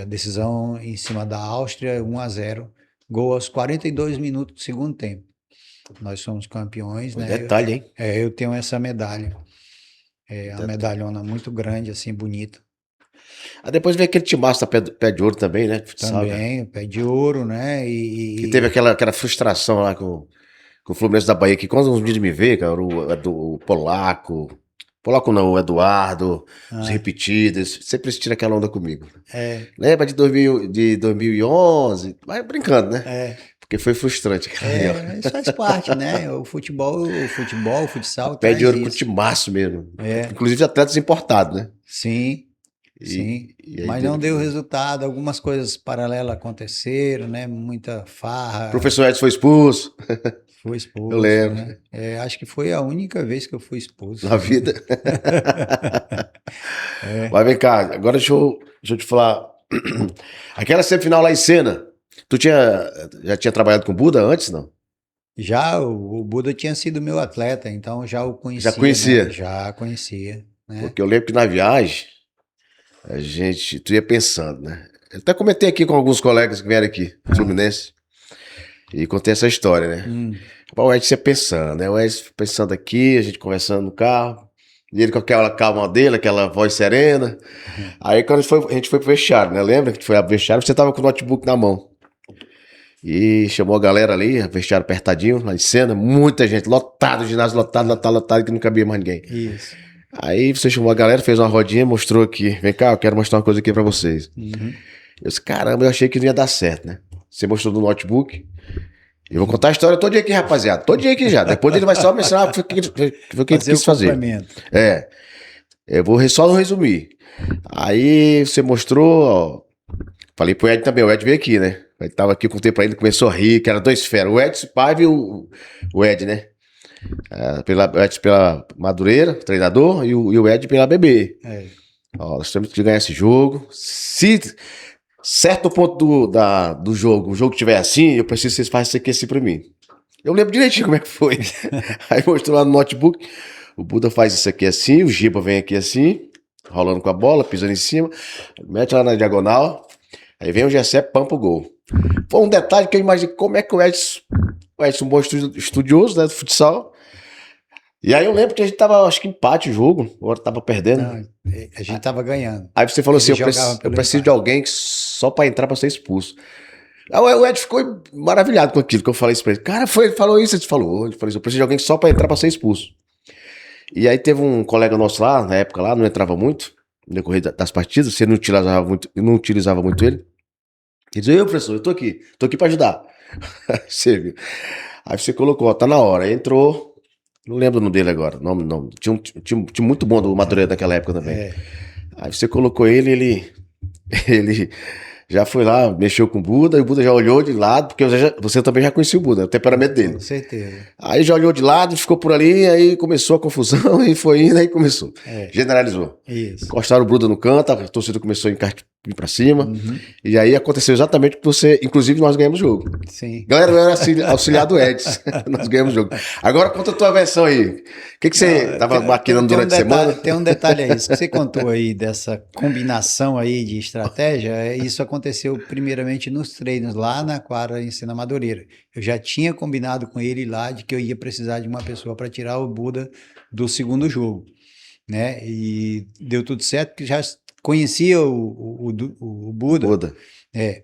A decisão em cima da Áustria, 1-0, gol aos 42 minutos do segundo tempo. Nós somos campeões, né? Detalhe, hein? Eu tenho essa medalha. Uma medalhona muito grande, assim, bonita. Depois veio aquele timaço da pé de ouro também, né? Também, pé de ouro, né? Que teve aquela frustração lá com o Fluminense da Bahia, que quando uns vídeos me vê, cara, o Polaco não, o Eduardo, os repetidos, sempre eles tiram aquela onda comigo. Lembra de 2011? Mas brincando, né? Porque foi frustrante. Isso faz parte, né? O futebol, o futsal. Pé de ouro com timaço mesmo. Inclusive atletas importados, né? Sim. sim. E aí Mas teve não deu que... resultado, algumas coisas paralelas aconteceram, né? Muita O farra, professor Edson foi expulso, fui eu expulso, lembro, né? Acho que foi a única vez que eu fui expulso. na vida. É. Mas vem cá, agora deixa eu te falar. Aquela semifinal lá em Cena, já tinha trabalhado com o Buda antes, não? Já o Buda tinha sido meu atleta, então já o Já conhecia, né? conhecia. Já conhecia, né? Porque eu lembro que na viagem, tu ia pensando, né? Eu até comentei aqui com alguns colegas que vieram aqui, Ah, Fluminense, e contei essa história, né? hum, O Edson ia pensando, né? O Edson pensando aqui, a gente conversando no carro, e ele com aquela calma dele, aquela voz serena. Aí quando a gente foi pro vestiário, né? Lembra que a gente foi pro vestiário, você tava com o notebook na mão. E chamou a galera ali, vestiário apertadinho, lá em Cena, muita gente, lotado, ginásio lotado, lotado, lotado, que não cabia mais ninguém. isso. Aí você chamou a galera, fez uma rodinha, mostrou aqui, vem cá, eu quero mostrar uma coisa aqui pra vocês. Uhum. Eu disse, caramba, eu achei que não ia dar certo, né? Você mostrou no notebook. Eu vou contar a história todo dia aqui, rapaziada. Todo dia aqui já. Depois ele vai só mencionar o que ele Fazer o quis fazer. complemento. É, eu vou só resumir. Aí você mostrou, ó, falei pro Ed também, o Ed veio aqui, né? Ele tava aqui, contei pra ele, começou a rir, que era dois feras. O Ed Paiva e o Ed, né? O Ed pela Madureira, treinador, e o Ed pela BB. É, Ó, nós temos que ganhar esse jogo. Se certo ponto do jogo, o jogo estiver assim, eu preciso que vocês façam isso aqui assim pra mim. Eu lembro direitinho como é que foi. Aí mostrou lá no notebook. O Buda faz isso aqui assim, o Giba vem aqui assim, rolando com a bola, pisando em cima, mete lá na diagonal. Aí vem o Gessé, pampa o gol. Foi um detalhe que eu imaginei como é que o Edson um bom estudioso, né, do futsal. E aí eu lembro que a gente tava, acho que empate o jogo, ou tava perdendo. não, a gente tava ganhando. Aí você falou assim, Eles jogavam eu pelo preciso de empate. alguém só pra entrar pra ser expulso. Aí o Ed ficou maravilhado com aquilo que eu falei isso pra ele. Cara, ele falou isso, ele falou, eu preciso de alguém só pra entrar pra ser expulso. E aí teve um colega nosso lá, na época lá, não entrava muito, no decorrer das partidas, você não utilizava muito ele. Ele disse, professor, eu tô aqui pra ajudar. Você viu? Aí você colocou, ó, tá na hora. Aí entrou, não lembro o nome dele agora, nome. Tinha um time muito bom do Madureira naquela época também. É, Aí você colocou ele já foi lá, mexeu com o Buda, e o Buda já olhou de lado, porque você também já conhecia o Buda, o temperamento dele. com certeza. Aí já olhou de lado, ficou por ali, aí começou a confusão, e foi indo, aí começou. É, Generalizou. isso. Encostaram o Buda no canto, a torcida começou a ir pra cima, Uhum, e aí aconteceu exatamente o que você, inclusive nós ganhamos o jogo. sim. Galera, eu era auxiliar do Edson. Nós ganhamos o jogo. Agora conta a tua versão aí. O que você tava maquinando durante a semana? Tem um detalhe aí, isso que você contou aí dessa combinação aí de estratégia, isso aconteceu primeiramente nos treinos lá na quadra em Sena Madureira. Eu já tinha combinado com ele lá de que eu ia precisar de uma pessoa para tirar o Buda do segundo jogo, né? E deu tudo certo, porque já conhecia o Buda. Buda. É.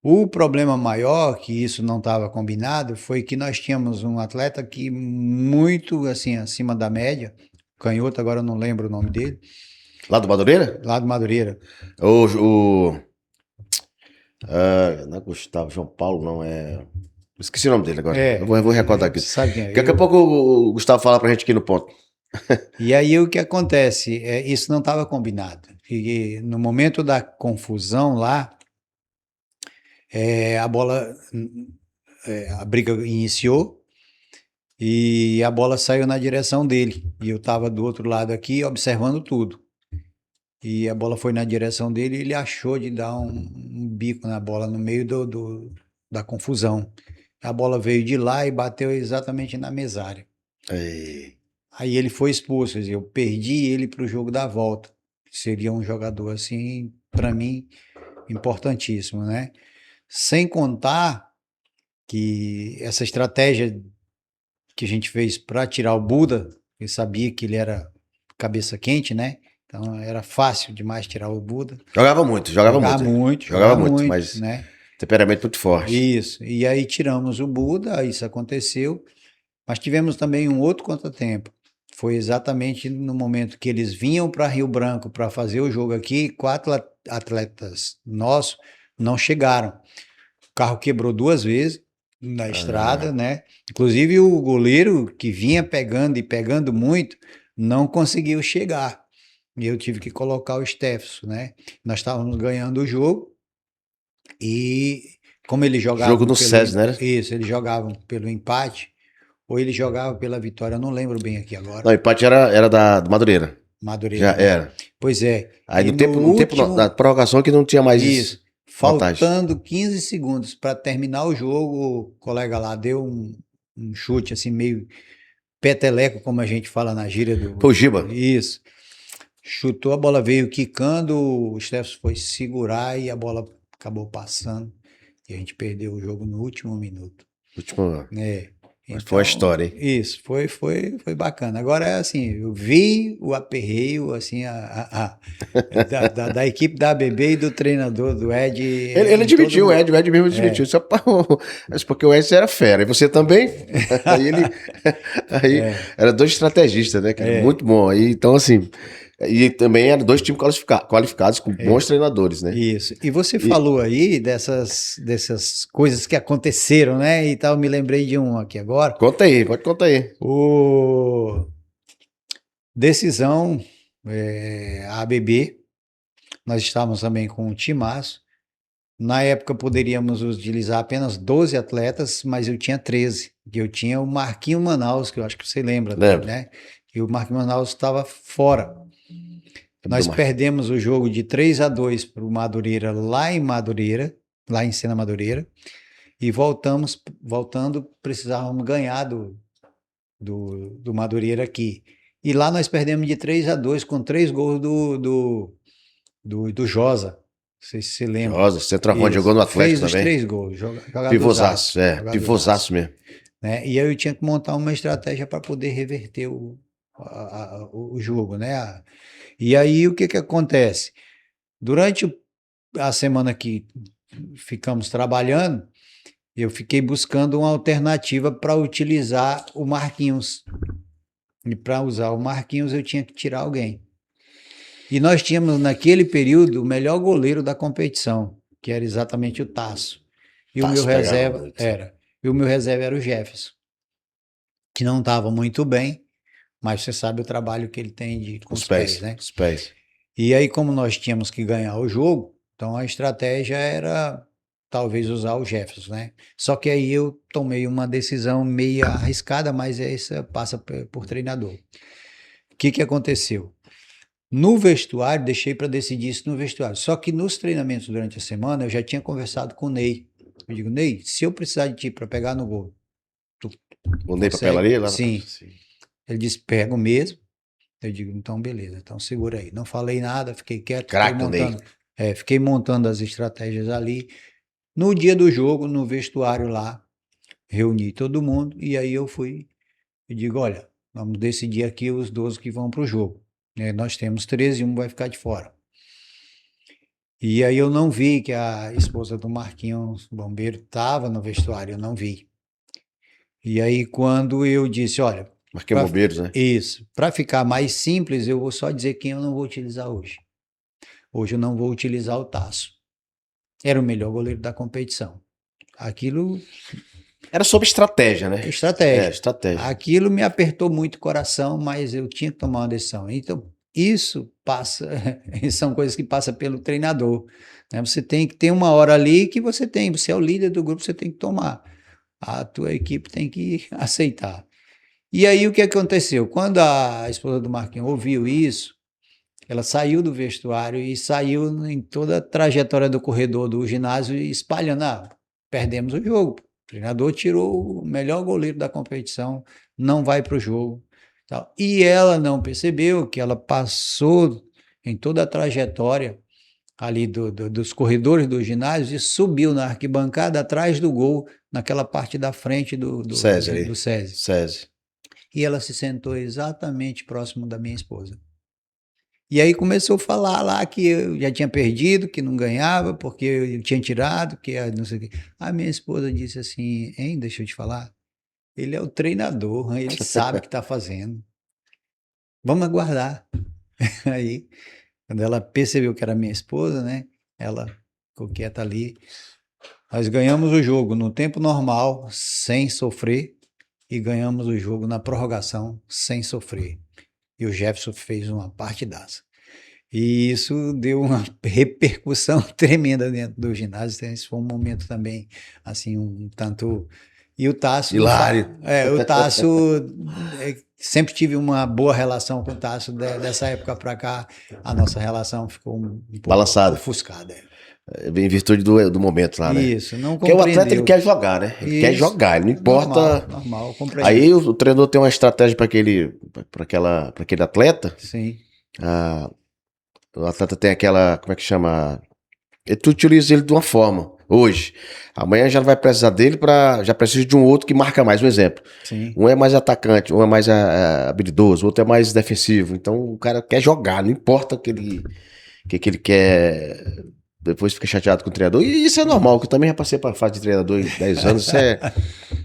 O problema maior, que isso não estava combinado, foi que nós tínhamos um atleta que muito assim acima da média, canhoto, agora eu não lembro o nome dele, Lá do Madureira? lá do Madureira. O não é Gustavo, João Paulo, não é. Esqueci o nome dele agora. Eu vou recordar aqui. Você sabe quem é? Daqui a pouco o Gustavo fala pra gente aqui no ponto. E aí o que acontece? Isso não estava combinado. E no momento da confusão lá, a bola, a briga iniciou e a bola saiu na direção dele. E eu estava do outro lado aqui observando tudo. E a bola foi na direção dele e ele achou de dar um bico na bola no meio da confusão. A bola veio de lá e bateu exatamente na mesárea. Ei. Aí ele foi expulso. Quer dizer, eu perdi ele para o jogo da volta. Seria um jogador, assim, para mim, importantíssimo, né? Sem contar que essa estratégia que a gente fez para tirar o Buda, eu sabia que ele era cabeça quente, né? Então era fácil demais tirar o Buda. Jogava muito. Jogava Jogava muito, mas né? temperamento muito forte. Isso. E aí tiramos o Buda, isso aconteceu. Mas tivemos também um outro contratempo. Foi exatamente no momento que eles vinham para Rio Branco para fazer o jogo aqui, 4 atletas nossos não chegaram. O carro quebrou 2 vezes na estrada, né? Inclusive o goleiro que vinha pegando e pegando muito não conseguiu chegar. e eu tive que colocar o Stefson, né? Nós estávamos ganhando o jogo e como eles Jogo jogavam no SESI, né? isso, eles jogavam pelo empate ou eles jogavam pela vitória, eu não lembro bem aqui agora. Não, o empate era do Madureira. Já Madureira, né? era. Pois é. Aí E no no tempo da último, prorrogação que não tinha mais isso, vantagem. faltando 15 segundos para terminar o jogo, o colega lá deu um chute assim meio peteleco, como a gente fala na gíria Foi o Giba. isso. Chutou, a bola veio quicando, o Stefan foi segurar e a bola acabou passando. E a gente perdeu o jogo no último minuto. Último. É. Mas foi a história, hein? Isso, foi bacana. Agora, assim, eu vi o aperreio, assim, da equipe da ABB e do treinador, do Ed. Ele em todo admitiu, mundo. o Ed mesmo admitiu. Só mas porque o Ed era fera. E você também? Aí ele. Aí era dois estrategistas, né, cara? Muito bom. Aí, então, assim. E também eram dois times qualificados com bons treinadores, né? Isso. E você falou aí dessas coisas que aconteceram, né? E tal, me lembrei de um aqui agora. Conta aí, pode contar aí. O decisão, a ABB, nós estávamos também com um timaço. Na época poderíamos utilizar apenas 12 atletas, mas eu tinha 13. E eu tinha o Marquinho Manaus, que eu acho que você lembra dele, né? E o Marquinho Manaus estava fora. Nós perdemos o jogo de 3-2 para o Madureira lá em Sena Madureira, e voltando, precisávamos ganhar do Madureira aqui. E lá nós perdemos de 3-2 com 3 gols do Josa. Não sei se você lembra. Josa, centroavante, jogou no Atlético fez também. Fez os 3 gols. Pivôzaço, pivôzaço mesmo. Né? E aí eu tinha que montar uma estratégia para poder reverter o jogo, né? E aí o que acontece? Durante a semana que ficamos trabalhando, eu fiquei buscando uma alternativa para utilizar o Marquinhos. E para usar o Marquinhos eu tinha que tirar alguém. E nós tínhamos naquele período o melhor goleiro da competição, que era exatamente o Tasso. E o meu reserva era o Jefferson, que não estava muito bem, mas você sabe o trabalho que ele tem com os pés, né? Os pés. E aí, como nós tínhamos que ganhar o jogo, então a estratégia era talvez usar o Jefferson, né? Só que aí eu tomei uma decisão meio arriscada, mas essa passa por treinador. O que aconteceu? No vestuário, deixei para decidir isso no vestuário. Só que nos treinamentos durante a semana, eu já tinha conversado com o Ney. Eu digo, Ney, se eu precisar de ti para pegar no gol, o Ney Papelaria? Lá sim. Ele disse, pego mesmo. Eu digo, então beleza, então segura aí. Não falei nada, fiquei quieto, fiquei montando as estratégias ali. No dia do jogo, no vestuário lá, reuni todo mundo e aí eu digo, olha, vamos decidir aqui os 12 que vão para o jogo. Nós temos 13 e um vai ficar de fora. E aí eu não vi que a esposa do Marquinhos Bombeiro estava no vestuário, eu não vi. E aí quando eu disse, olha, Marquinhos Bombeiros, né? Isso. Para ficar mais simples, eu vou só dizer quem eu não vou utilizar hoje. Hoje eu não vou utilizar o Tasso. Era o melhor goleiro da competição. Aquilo... Era sobre estratégia, né? Estratégia. Estratégia. Aquilo me apertou muito o coração, mas eu tinha que tomar uma decisão. Então, isso são coisas que passam pelo treinador. Né? Você tem que ter uma hora ali que você é o líder do grupo, você tem que tomar. A tua equipe tem que aceitar. E aí o que aconteceu? Quando a esposa do Marquinhos ouviu isso, ela saiu do vestuário e saiu em toda a trajetória do corredor do ginásio espalhando, perdemos o jogo. O treinador tirou o melhor goleiro da competição, não vai para o jogo. E ela não percebeu que ela passou em toda a trajetória ali dos corredores do ginásio e subiu na arquibancada atrás do gol, naquela parte da frente do SESI. E ela se sentou exatamente próximo da minha esposa. E aí começou a falar lá que eu já tinha perdido, que não ganhava, porque eu tinha tirado, que não sei o quê. A minha esposa disse assim, deixa eu te falar, ele é o treinador, ele sabe o que está fazendo. Vamos aguardar. Aí, quando ela percebeu que era minha esposa, né, ela ficou quieta ali. Nós ganhamos o jogo no tempo normal, sem sofrer, e ganhamos o jogo na prorrogação sem sofrer. E o Jefferson fez uma partidaça. E isso deu uma repercussão tremenda dentro do ginásio. Então, esse foi um momento também, assim, um tanto. E o Tasso, Hilário. o Tasso, sempre tive uma boa relação com o Tasso. Dessa época para cá, a nossa relação ficou um pouco Balançada. ofuscada. Em virtude do momento lá, né? Isso, não Porque o compreendeu. atleta ele quer jogar, né? Ele quer jogar, ele não importa. Normal, compreendo. Aí o treinador tem uma estratégia para aquele atleta. Sim. O atleta tem aquela, como é que chama? Tu utiliza ele de uma forma, hoje. Amanhã já não vai precisar dele, já precisa de um outro que marca mais. Um exemplo. Sim. Um é mais atacante, um é mais habilidoso, o outro é mais defensivo. Então o cara quer jogar, não importa o que ele quer. Depois fica chateado com o treinador. E isso é normal, que eu também já passei para fase de treinador em 10 anos. Isso é...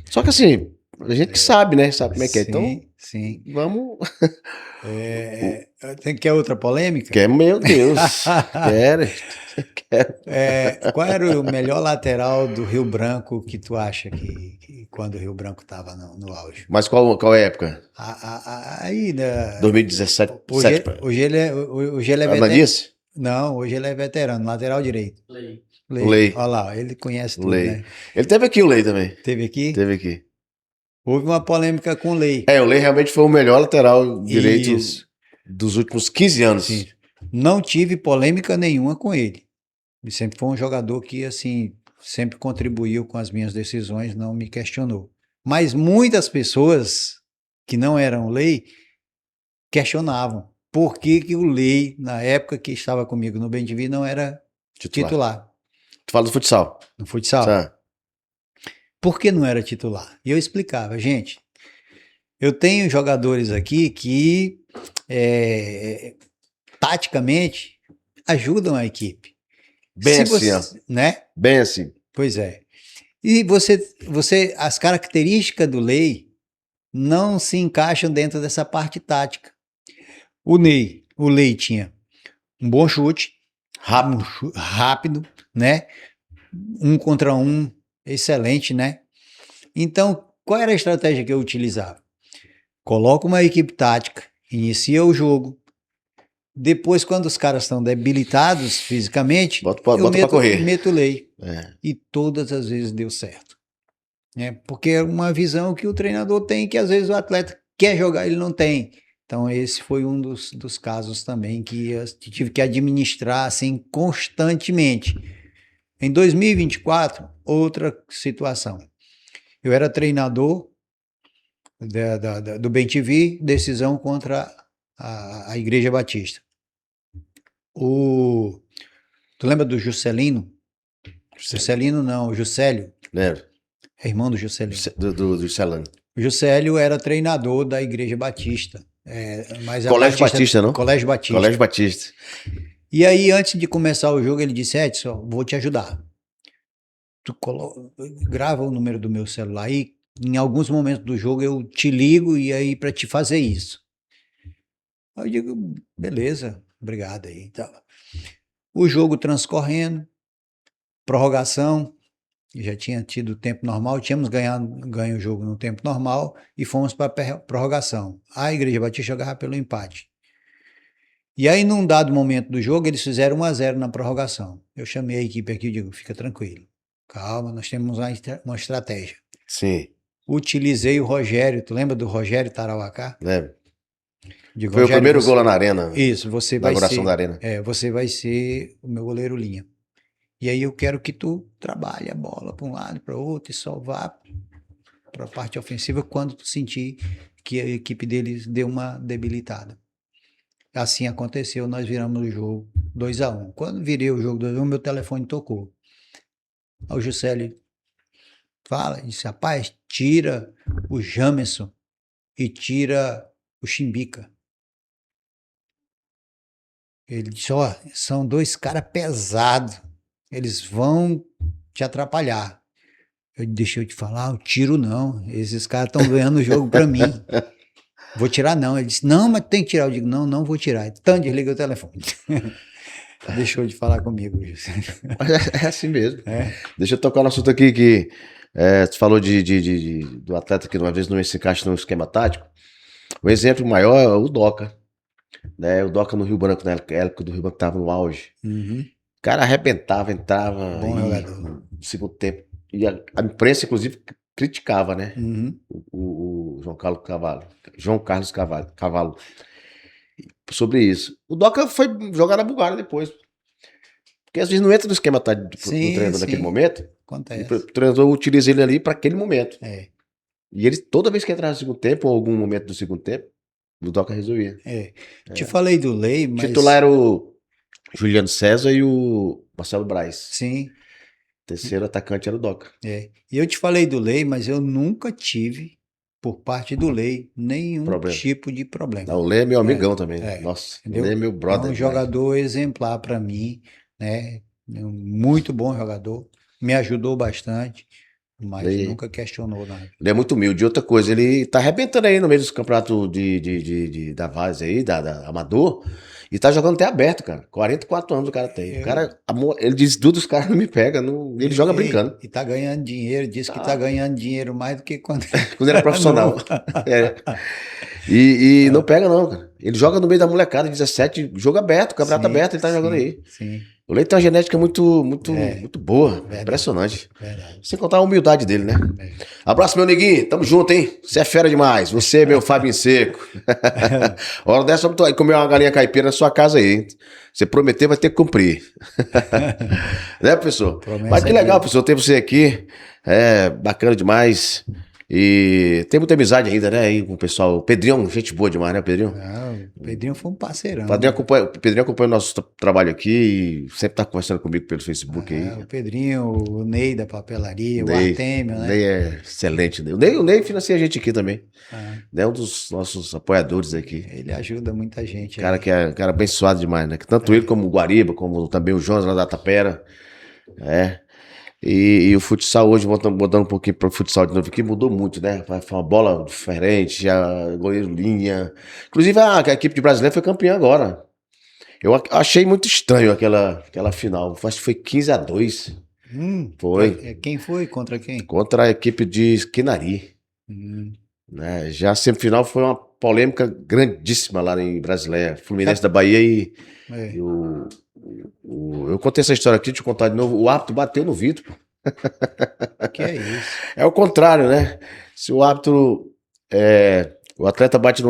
Só que assim, a gente que sabe, né? Sabe como é que é. Então, sim. vamos. Quer outra polêmica? Meu Deus. Quero. Qual era o melhor lateral do Rio Branco que tu acha que quando o Rio Branco estava no auge? Mas qual época? Aí, 2017. Hoje ele é veterano. Não, hoje ele é veterano, lateral direito. Lei. Olha lá, ele conhece tudo, né? Ele teve aqui o Lei também. Teve aqui? Teve aqui. Houve uma polêmica com o Lei. O Lei realmente foi o melhor lateral direito dos últimos 15 anos. Sim. Não tive polêmica nenhuma com ele. Ele sempre foi um jogador que, assim, sempre contribuiu com as minhas decisões, não me questionou. Mas muitas pessoas que não eram Lei questionavam por que o Lei, na época que estava comigo no Bem-TV, não era titular. Tu fala do futsal. No futsal. Tá. Por que não era titular? E eu explicava, gente, eu tenho jogadores aqui que taticamente ajudam a equipe. Bem assim, né? Bem assim. Pois é. E as características do Lei não se encaixam dentro dessa parte tática. O Lei tinha um bom chute, rápido, né? 1 contra 1, excelente, né? Então, qual era a estratégia que eu utilizava? Coloca uma equipe tática, inicia o jogo. Depois, quando os caras estão debilitados fisicamente, eu meto o Lei. E todas as vezes deu certo. Porque é uma visão que o treinador tem, que às vezes o atleta quer jogar, ele não tem. Então, esse foi um dos casos também que eu tive que administrar assim, constantemente. Em 2024, outra situação. Eu era treinador do Bem-TV, decisão contra a Igreja Batista. Tu lembra do Juscelino? Juscelino não, o Juscelio. Lembro. É irmão do Juscelino. Do Juscelino. O Juscelio era treinador da Igreja Batista. Colégio Batista, não? Colégio Batista. Colégio Batista. E aí, antes de começar o jogo, ele disse, Edson, vou te ajudar. Tu grava o número do meu celular e em alguns momentos do jogo eu te ligo e aí para te fazer isso. Aí eu digo, beleza, obrigado aí. Então, o jogo transcorrendo, prorrogação, já tinha tido tempo normal, tínhamos ganho o jogo no tempo normal e fomos para a prorrogação. A Igreja Batista jogava pelo empate. E aí, num dado momento do jogo, eles fizeram 1-0 na prorrogação. Eu chamei a equipe aqui e digo, fica tranquilo, calma, nós temos uma estratégia. Sim. Utilizei o Rogério, tu lembra do Rogério Tarauacá? Lembro. Foi o primeiro gol lá na arena. Isso, você vai ser. Da arena. Você vai ser o meu goleiro linha. E aí eu quero que tu trabalhe a bola para um lado, para o outro e só vá para a parte ofensiva quando tu sentir que a equipe deles deu uma debilitada. Assim aconteceu, nós viramos o jogo 2-1. Quando virei o jogo 2-1, meu telefone tocou. Aí o Juscelio disse, rapaz, tira o Jamerson e tira o Chimbica. Ele disse, são 2 caras pesados, eles vão te atrapalhar. Deixa eu te falar, eu tiro não, esses caras estão ganhando o jogo para mim. Vou tirar não. Ele disse, não, mas tem que tirar. Eu digo, não vou tirar. Então desliga o telefone. Deixou de falar comigo. É assim mesmo. Deixa eu tocar no assunto aqui que você falou do atleta que uma vez não se encaixa no esquema tático. O exemplo maior é o Doca. né? O Doca no Rio Branco, na época do Rio Branco tava no auge. Uhum. O cara arrebentava, entrava Bom e jogador. no segundo tempo. E a imprensa, inclusive, criticava, né? Uhum. O João Carlos Cavalo. João Carlos Cavalo. Sobre isso. O Doca foi jogar na Bulgária depois. Porque às vezes não entra no esquema tá, do Sim, treinador naquele sim. momento. E o Acontece. treinador utiliza ele ali para aquele momento. É, E ele, toda vez que entrava no segundo tempo, ou algum momento do segundo tempo, o Doca resolvia. é. Te falei do Lei, O titular mas era o Juliano César e o Marcelo Braz. sim, O terceiro atacante era o Doca. é. E eu te falei do Lei, mas eu nunca tive, por parte do Lei, nenhum Problema. tipo de problema. O Lê é meu amigão também. É, Nossa, o entendeu? Lê é meu É brother um demais. jogador exemplar para mim, né? É um muito bom jogador, me ajudou bastante, mas Lê, nunca questionou nada. Ele é muito humilde. E outra coisa, ele tá arrebentando aí no meio dos campeonatos da Várzea aí, da Amador, e tá jogando até aberto, cara. 44 anos o cara tem. O Eu, cara, ele diz tudo, os caras não me pegam. Ele joga brincando. e tá ganhando dinheiro, diz que tá Tá. ganhando dinheiro mais do que quando Quando era era profissional. novo. É. E não pega, não, cara. Ele joga no meio da molecada, 17, jogo aberto, campeonato Sim, aberto, ele tá jogando sim, aí. sim. O Leite tem uma genética É, muito boa. verdade, Impressionante. verdade. Sem contar a humildade dele, né? É. Abraço, meu neguinho. Tamo junto, hein? Você é fera demais. Você, meu Fábio Seco. Hora dessa, vamos comer uma galinha caipira na sua casa aí, hein? Você prometeu, vai ter que cumprir. Né, professor? Mas Promessa que é legal, dívida. professor, ter você aqui. É bacana demais. E tem muita amizade ainda, né? Aí com o pessoal. O Pedrinho, gente boa demais, né, Pedrinho? Não, o Pedrinho foi um parceirão. O Pedrinho acompanha o nosso trabalho aqui e sempre tá conversando comigo pelo Facebook aí. O Pedrinho, o Ney da papelaria, o Ney, Artêmio, né? Ney é excelente. O Ney financia a gente aqui também. Ah, É um dos nossos apoiadores aqui. ele ajuda muita gente Cara aí. que é cara abençoado demais, né? Tanto ele como o Guariba, como também o Jonas lá da Tapera. É. E o futsal hoje, voltando um pouquinho para o futsal de novo aqui, mudou muito, né? Foi uma bola diferente, a goleiro linha. Inclusive a equipe de brasileiro foi campeã agora. Eu achei muito estranho aquela final. Acho que foi 15-2. Foi. Quem foi? Contra quem? Contra a equipe de Esquinari. Hum, Né? Já a semifinal foi uma polêmica grandíssima lá em Brasileia. Fluminense é, da Bahia e é. eu contei essa história aqui, deixa eu contar de novo. O árbitro bateu no vidro. Que é isso? É o contrário, né? Se o árbitro. O atleta bate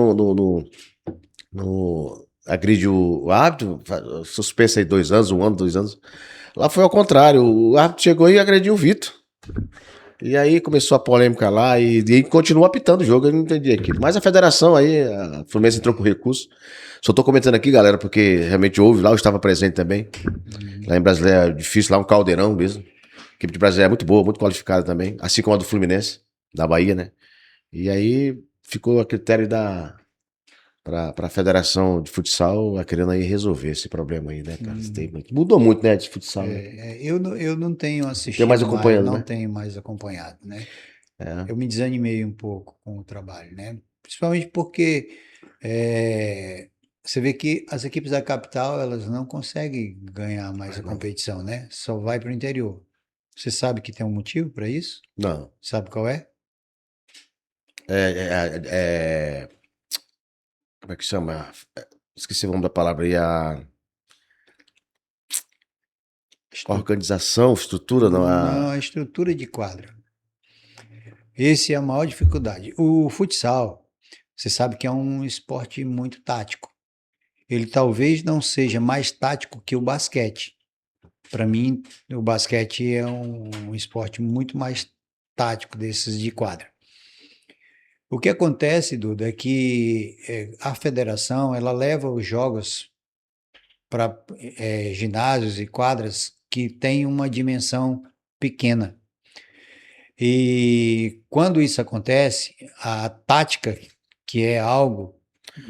agride o árbitro, suspensa aí 2 anos, 1 ano, 2 anos. Lá foi ao contrário. O árbitro chegou e agrediu o Vitor. E aí começou a polêmica lá e continua apitando o jogo, eu não entendi aquilo. Mas a federação aí, a Fluminense entrou com recurso. Só tô comentando aqui, galera, porque realmente houve lá, eu estava presente também. Lá em Brasília é difícil, lá um caldeirão mesmo. A equipe de Brasília é muito boa, muito qualificada também. Assim como a do Fluminense, da Bahia, né? E aí ficou a critério pra Federação de Futsal querendo aí resolver esse problema aí, né, cara? Mudou muito, né, de futsal, né? Eu não tenho Tem mais assistido mais, acompanhando, não né? tenho mais acompanhado, né? É. Eu me desanimei um pouco com o trabalho, né? Principalmente porque você vê que as equipes da capital, elas não conseguem ganhar mais a Não. competição, né? Só vai para o interior. Você sabe que tem um motivo para isso? Não. Sabe qual é? É, como é que chama? Esqueci o nome da palavra aí, a Estru- organização, estrutura, não, Não, a estrutura de quadra. Essa é a maior dificuldade. O futsal, você sabe que é um esporte muito tático. Ele talvez não seja mais tático que o basquete. Para mim, o basquete é um esporte muito mais tático desses de quadra. O que acontece, Duda, é que a federação ela leva os jogos para ginásios e quadras que têm uma dimensão pequena. E quando isso acontece, a tática, que é algo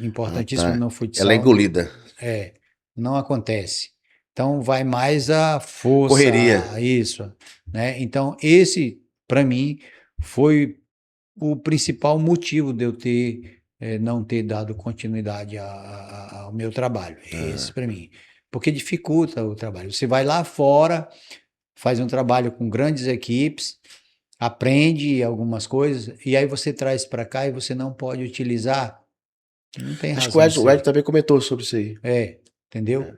importantíssimo tá. no Ela é futsal, engolida. não acontece. Então vai mais a força, Correria. isso, né? Então esse, para mim, foi o principal motivo de eu não ter dado continuidade ao meu trabalho. Esse Ah, para mim, porque dificulta o trabalho. Você vai lá fora, faz um trabalho com grandes equipes, aprende algumas coisas e aí você traz para cá e você não pode utilizar Não tem Acho que razão. o Edson também comentou sobre isso aí. Entendeu?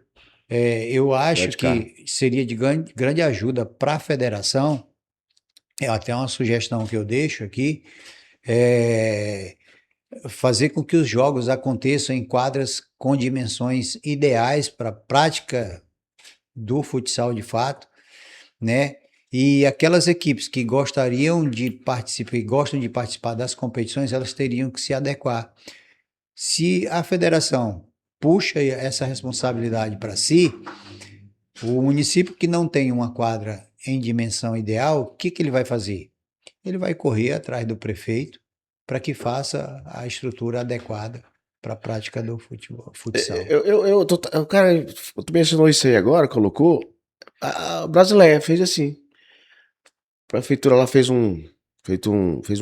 Eu acho que seria de grande ajuda para a federação, é até uma sugestão que eu deixo aqui, é fazer com que os jogos aconteçam em quadras com dimensões ideais para a prática do futsal de fato, né? E aquelas equipes que gostariam de participar e gostam de participar das competições, elas teriam que se adequar. Se a federação puxa essa responsabilidade para si, o município que não tem uma quadra em dimensão ideal, o que ele vai fazer? Ele vai correr atrás do prefeito para que faça a estrutura adequada para a prática do futsal. Cara, tu mencionou isso aí agora, colocou. A Brasileia fez assim. A prefeitura lá fez um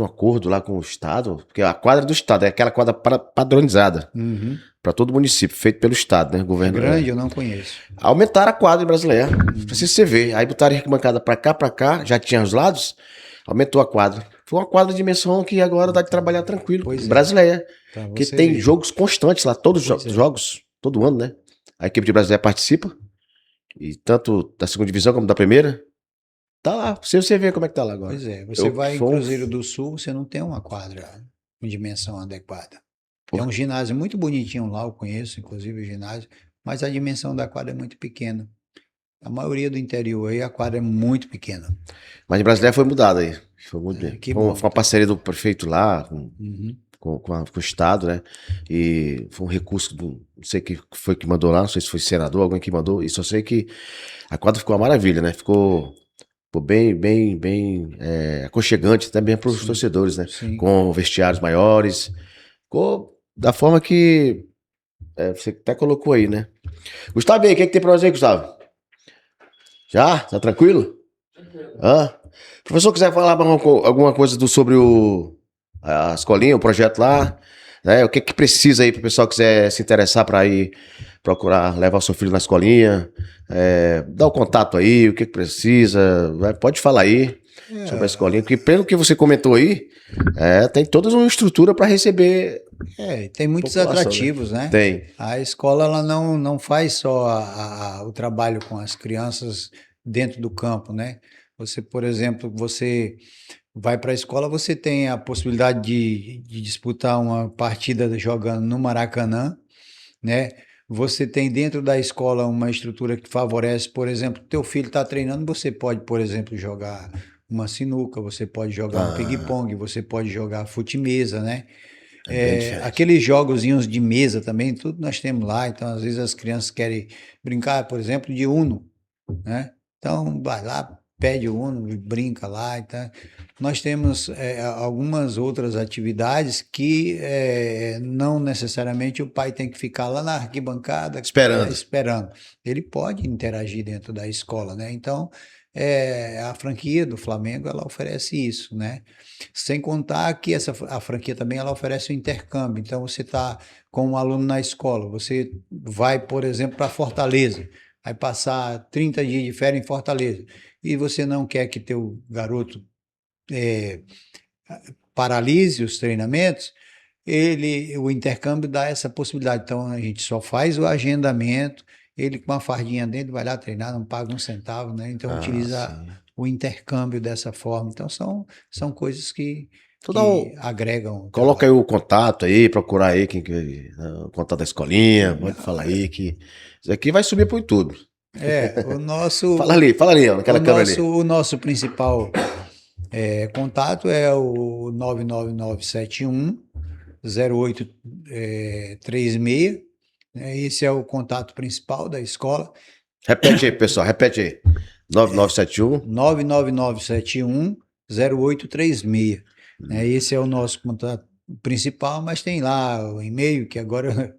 acordo lá com o estado, porque a quadra do estado é aquela quadra padronizada Uhum. para todo o município, feito pelo estado, né? É Governo. grande, eu não conheço. Aumentaram a quadra brasileira. Não precisa você ver. Aí botaram a arquibancada pra cá, já tinha os lados, aumentou a quadra. Foi uma quadra de dimensão que agora dá de trabalhar tranquilo. Pois é. Brasileira. Pra Que você tem ver. jogos constantes lá, todos os Pois é. jogos, todo ano, né? A equipe de Brasileira participa, e tanto da segunda divisão como da primeira. Tá lá, você vê como é que tá lá agora. Pois é, você Eu vai em sou- Cruzeiro do Sul, você não tem uma quadra com dimensão adequada. Por- É um ginásio muito bonitinho lá, eu conheço, inclusive, o ginásio, mas a dimensão da quadra é muito pequena. A maioria do interior aí, a quadra é muito pequena. Mas em Brasileira foi mudado aí. Foi muito bem. que Foi bom. uma parceria do prefeito lá, Uhum. com o Estado, né? E foi um recurso não sei quem foi que mandou lá, não sei se foi senador, alguém que mandou, e só sei que a quadra ficou uma maravilha, né? Ficou bem aconchegante também para os Sim. torcedores, né? Sim. Com vestiários maiores. Ficou da forma que você até colocou aí, né? Gustavo, e aí, o que tem pra nós aí, Gustavo? Já? Tá tranquilo? Hã? Professor, quiser falar alguma coisa sobre a escolinha, o projeto lá, né? O que precisa aí para o pessoal que quiser se interessar para ir procurar levar o seu filho na escolinha, dá o contato aí, o que precisa, pode falar aí sobre a escolinha, porque pelo que você comentou aí, tem toda uma estrutura para receber. Tem muitos população, atrativos, né? Tem. A escola ela não faz só o trabalho com as crianças dentro do campo, né? Você, por exemplo, você vai para a escola, você tem a possibilidade de disputar uma partida jogando no Maracanã, né? Você tem dentro da escola uma estrutura que favorece, por exemplo, teu filho está treinando, você pode, por exemplo, jogar uma sinuca, você pode jogar um ping-pong, você pode jogar fute-mesa, né? Bem diferente. Aqueles jogozinhos de mesa também, tudo nós temos lá. Então, às vezes as crianças querem brincar, por exemplo, de Uno, né? Então, vai lá, pede o Uno e brinca lá. Então, nós temos algumas outras atividades que não necessariamente o pai tem que ficar lá na arquibancada esperando. Ele pode interagir dentro da escola, né? Então, a franquia do Flamengo, ela oferece isso, né? Sem contar que a franquia também ela oferece o intercâmbio. Então, você está com um aluno na escola, você vai, por exemplo, para Fortaleza, vai passar 30 dias de férias em Fortaleza, e você não quer que teu garoto paralise os treinamentos, o intercâmbio dá essa possibilidade. Então, a gente só faz o agendamento, ele com a fardinha dentro vai lá treinar, não paga um centavo, né? Então, utiliza o intercâmbio dessa forma. Então, são coisas que agregam. Coloca aí o contato aí, procurar aí o contato da escolinha, pode falar aí que isso aqui vai subir pro YouTube. O nosso... Fala ali, ó, naquela câmera ali. O nosso principal contato é o 99971 0836, né? Esse é o contato principal da escola. Repete aí, pessoal, repete aí. 9971 99971 0836. Esse é o nosso contato principal, mas tem lá o e-mail, que agora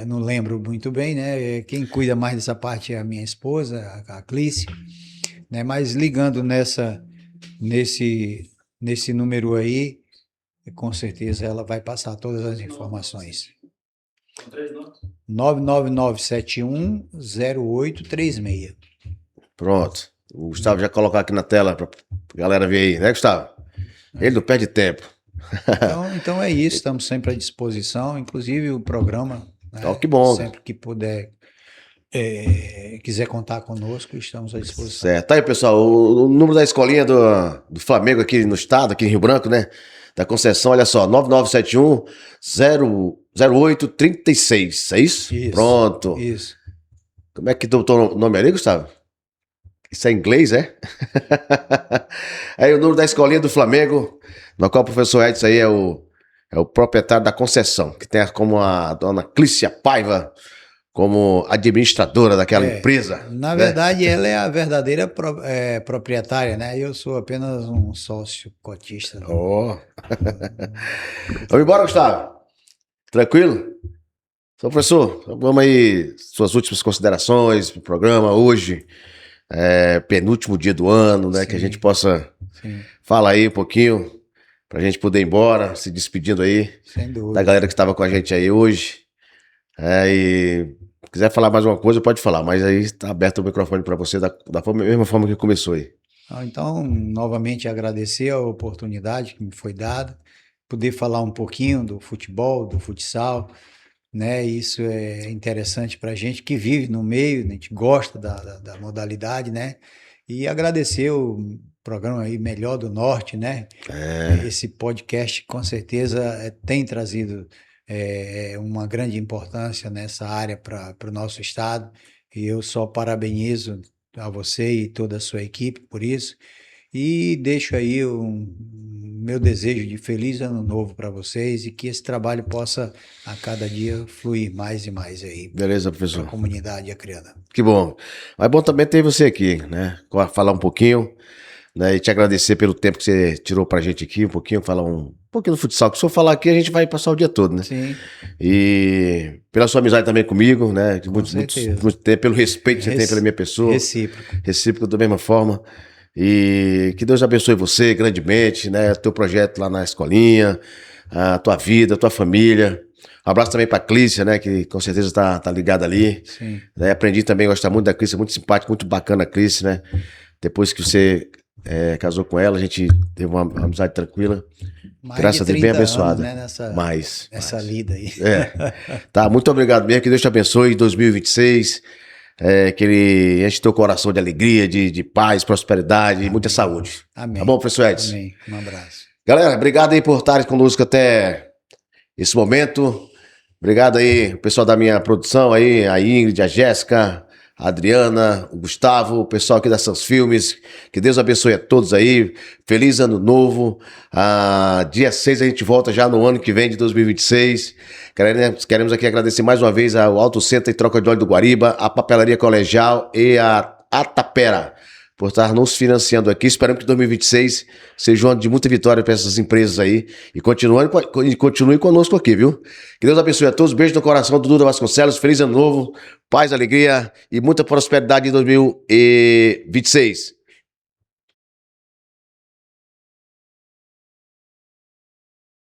eu não lembro muito bem, né? Quem cuida mais dessa parte é a minha esposa, a Clícia, né? Mas ligando nesse número aí, com certeza ela vai passar todas as informações. 99971 0836. Pronto. O Gustavo já colocar aqui na tela pra galera ver aí, né, Gustavo? Ele não perde tempo. Então é isso, estamos sempre à disposição, inclusive o programa, né? Então, que bom. Sempre que puder, quiser contar conosco, estamos à disposição. Certo. Tá aí, pessoal, o número da escolinha do Flamengo aqui no estado, aqui em Rio Branco, né? Da Conceição, olha só, 9971-0836, é isso? Isso. Pronto. Isso. Como é que tu o nome ali, Gustavo? Isso é inglês, é? Aí o número da escolinha do Flamengo, no qual o professor Edson aí é o proprietário da Conceição, que tem como a dona Clícia Paiva como administradora daquela empresa. Na verdade, ela é a verdadeira proprietária, né? Eu sou apenas um sócio cotista. Vamos embora, Gustavo. Tranquilo? Então, professor, vamos aí, suas últimas considerações para o programa hoje, penúltimo dia do ano, né? Sim. Que a gente possa falar aí um pouquinho, para a gente poder ir embora, se despedindo aí. Sem dúvida. Da galera que estava com a gente aí hoje. E se quiser falar mais uma coisa, pode falar, mas aí está aberto o microfone para você da mesma forma que começou aí. Então, novamente agradecer a oportunidade que me foi dada, poder falar um pouquinho do futebol, do futsal, né? Isso é interessante para a gente que vive no meio, a gente gosta da modalidade, né? E agradecer o programa aí Melhor do Norte, né? Esse podcast com certeza tem trazido uma grande importância nessa área para o nosso estado, e eu só parabenizo a você e toda a sua equipe por isso, e deixo aí meu desejo de feliz ano novo para vocês e que esse trabalho possa a cada dia fluir mais e mais aí. Beleza, professor. Para a comunidade acreana. Que bom. Mas é bom também ter você aqui, né? Falar um pouquinho, né? E te agradecer pelo tempo que você tirou pra gente aqui, um pouquinho, falar um pouquinho do futsal. Que se eu falar aqui, a gente vai passar o dia todo, né? Sim. E pela sua amizade também comigo, né? De muito tempo, pelo respeito que você tem pela minha pessoa. Recíproco da mesma forma. E que Deus abençoe você grandemente, né? Teu projeto lá na escolinha, a tua vida, a tua família. Um abraço também pra Clícia, né? Que com certeza tá ligada ali. Sim. Aprendi também a gostar muito da Clícia, muito simpática, muito bacana a Clícia, né? Depois que você casou com ela, a gente teve uma amizade tranquila. Graças a Deus, bem abençoada. Né? Nessa lida aí. Tá, muito obrigado mesmo. Que Deus te abençoe em 2026. Que ele enche teu coração de alegria, de paz, prosperidade e muita saúde. Amém. Tá bom, professor Edson? Amém. Um abraço. Galera, obrigado aí por estarem conosco até esse momento. Obrigado aí, o pessoal da minha produção aí, a Ingrid, a Jéssica, a Adriana, o Gustavo, o pessoal aqui da Sans Filmes. Que Deus abençoe a todos aí. Feliz ano novo. Dia 6 a gente volta já no ano que vem, de 2026. Queremos aqui agradecer mais uma vez ao Auto Center e Troca de Óleo do Guariba, a Papelaria Colegial e a Atapera por estar nos financiando aqui. Esperamos que 2026 seja um ano de muita vitória para essas empresas aí. E continue conosco aqui, viu? Que Deus abençoe a todos. Beijo no coração do Duda Vasconcelos. Feliz ano novo, paz, alegria e muita prosperidade em 2026.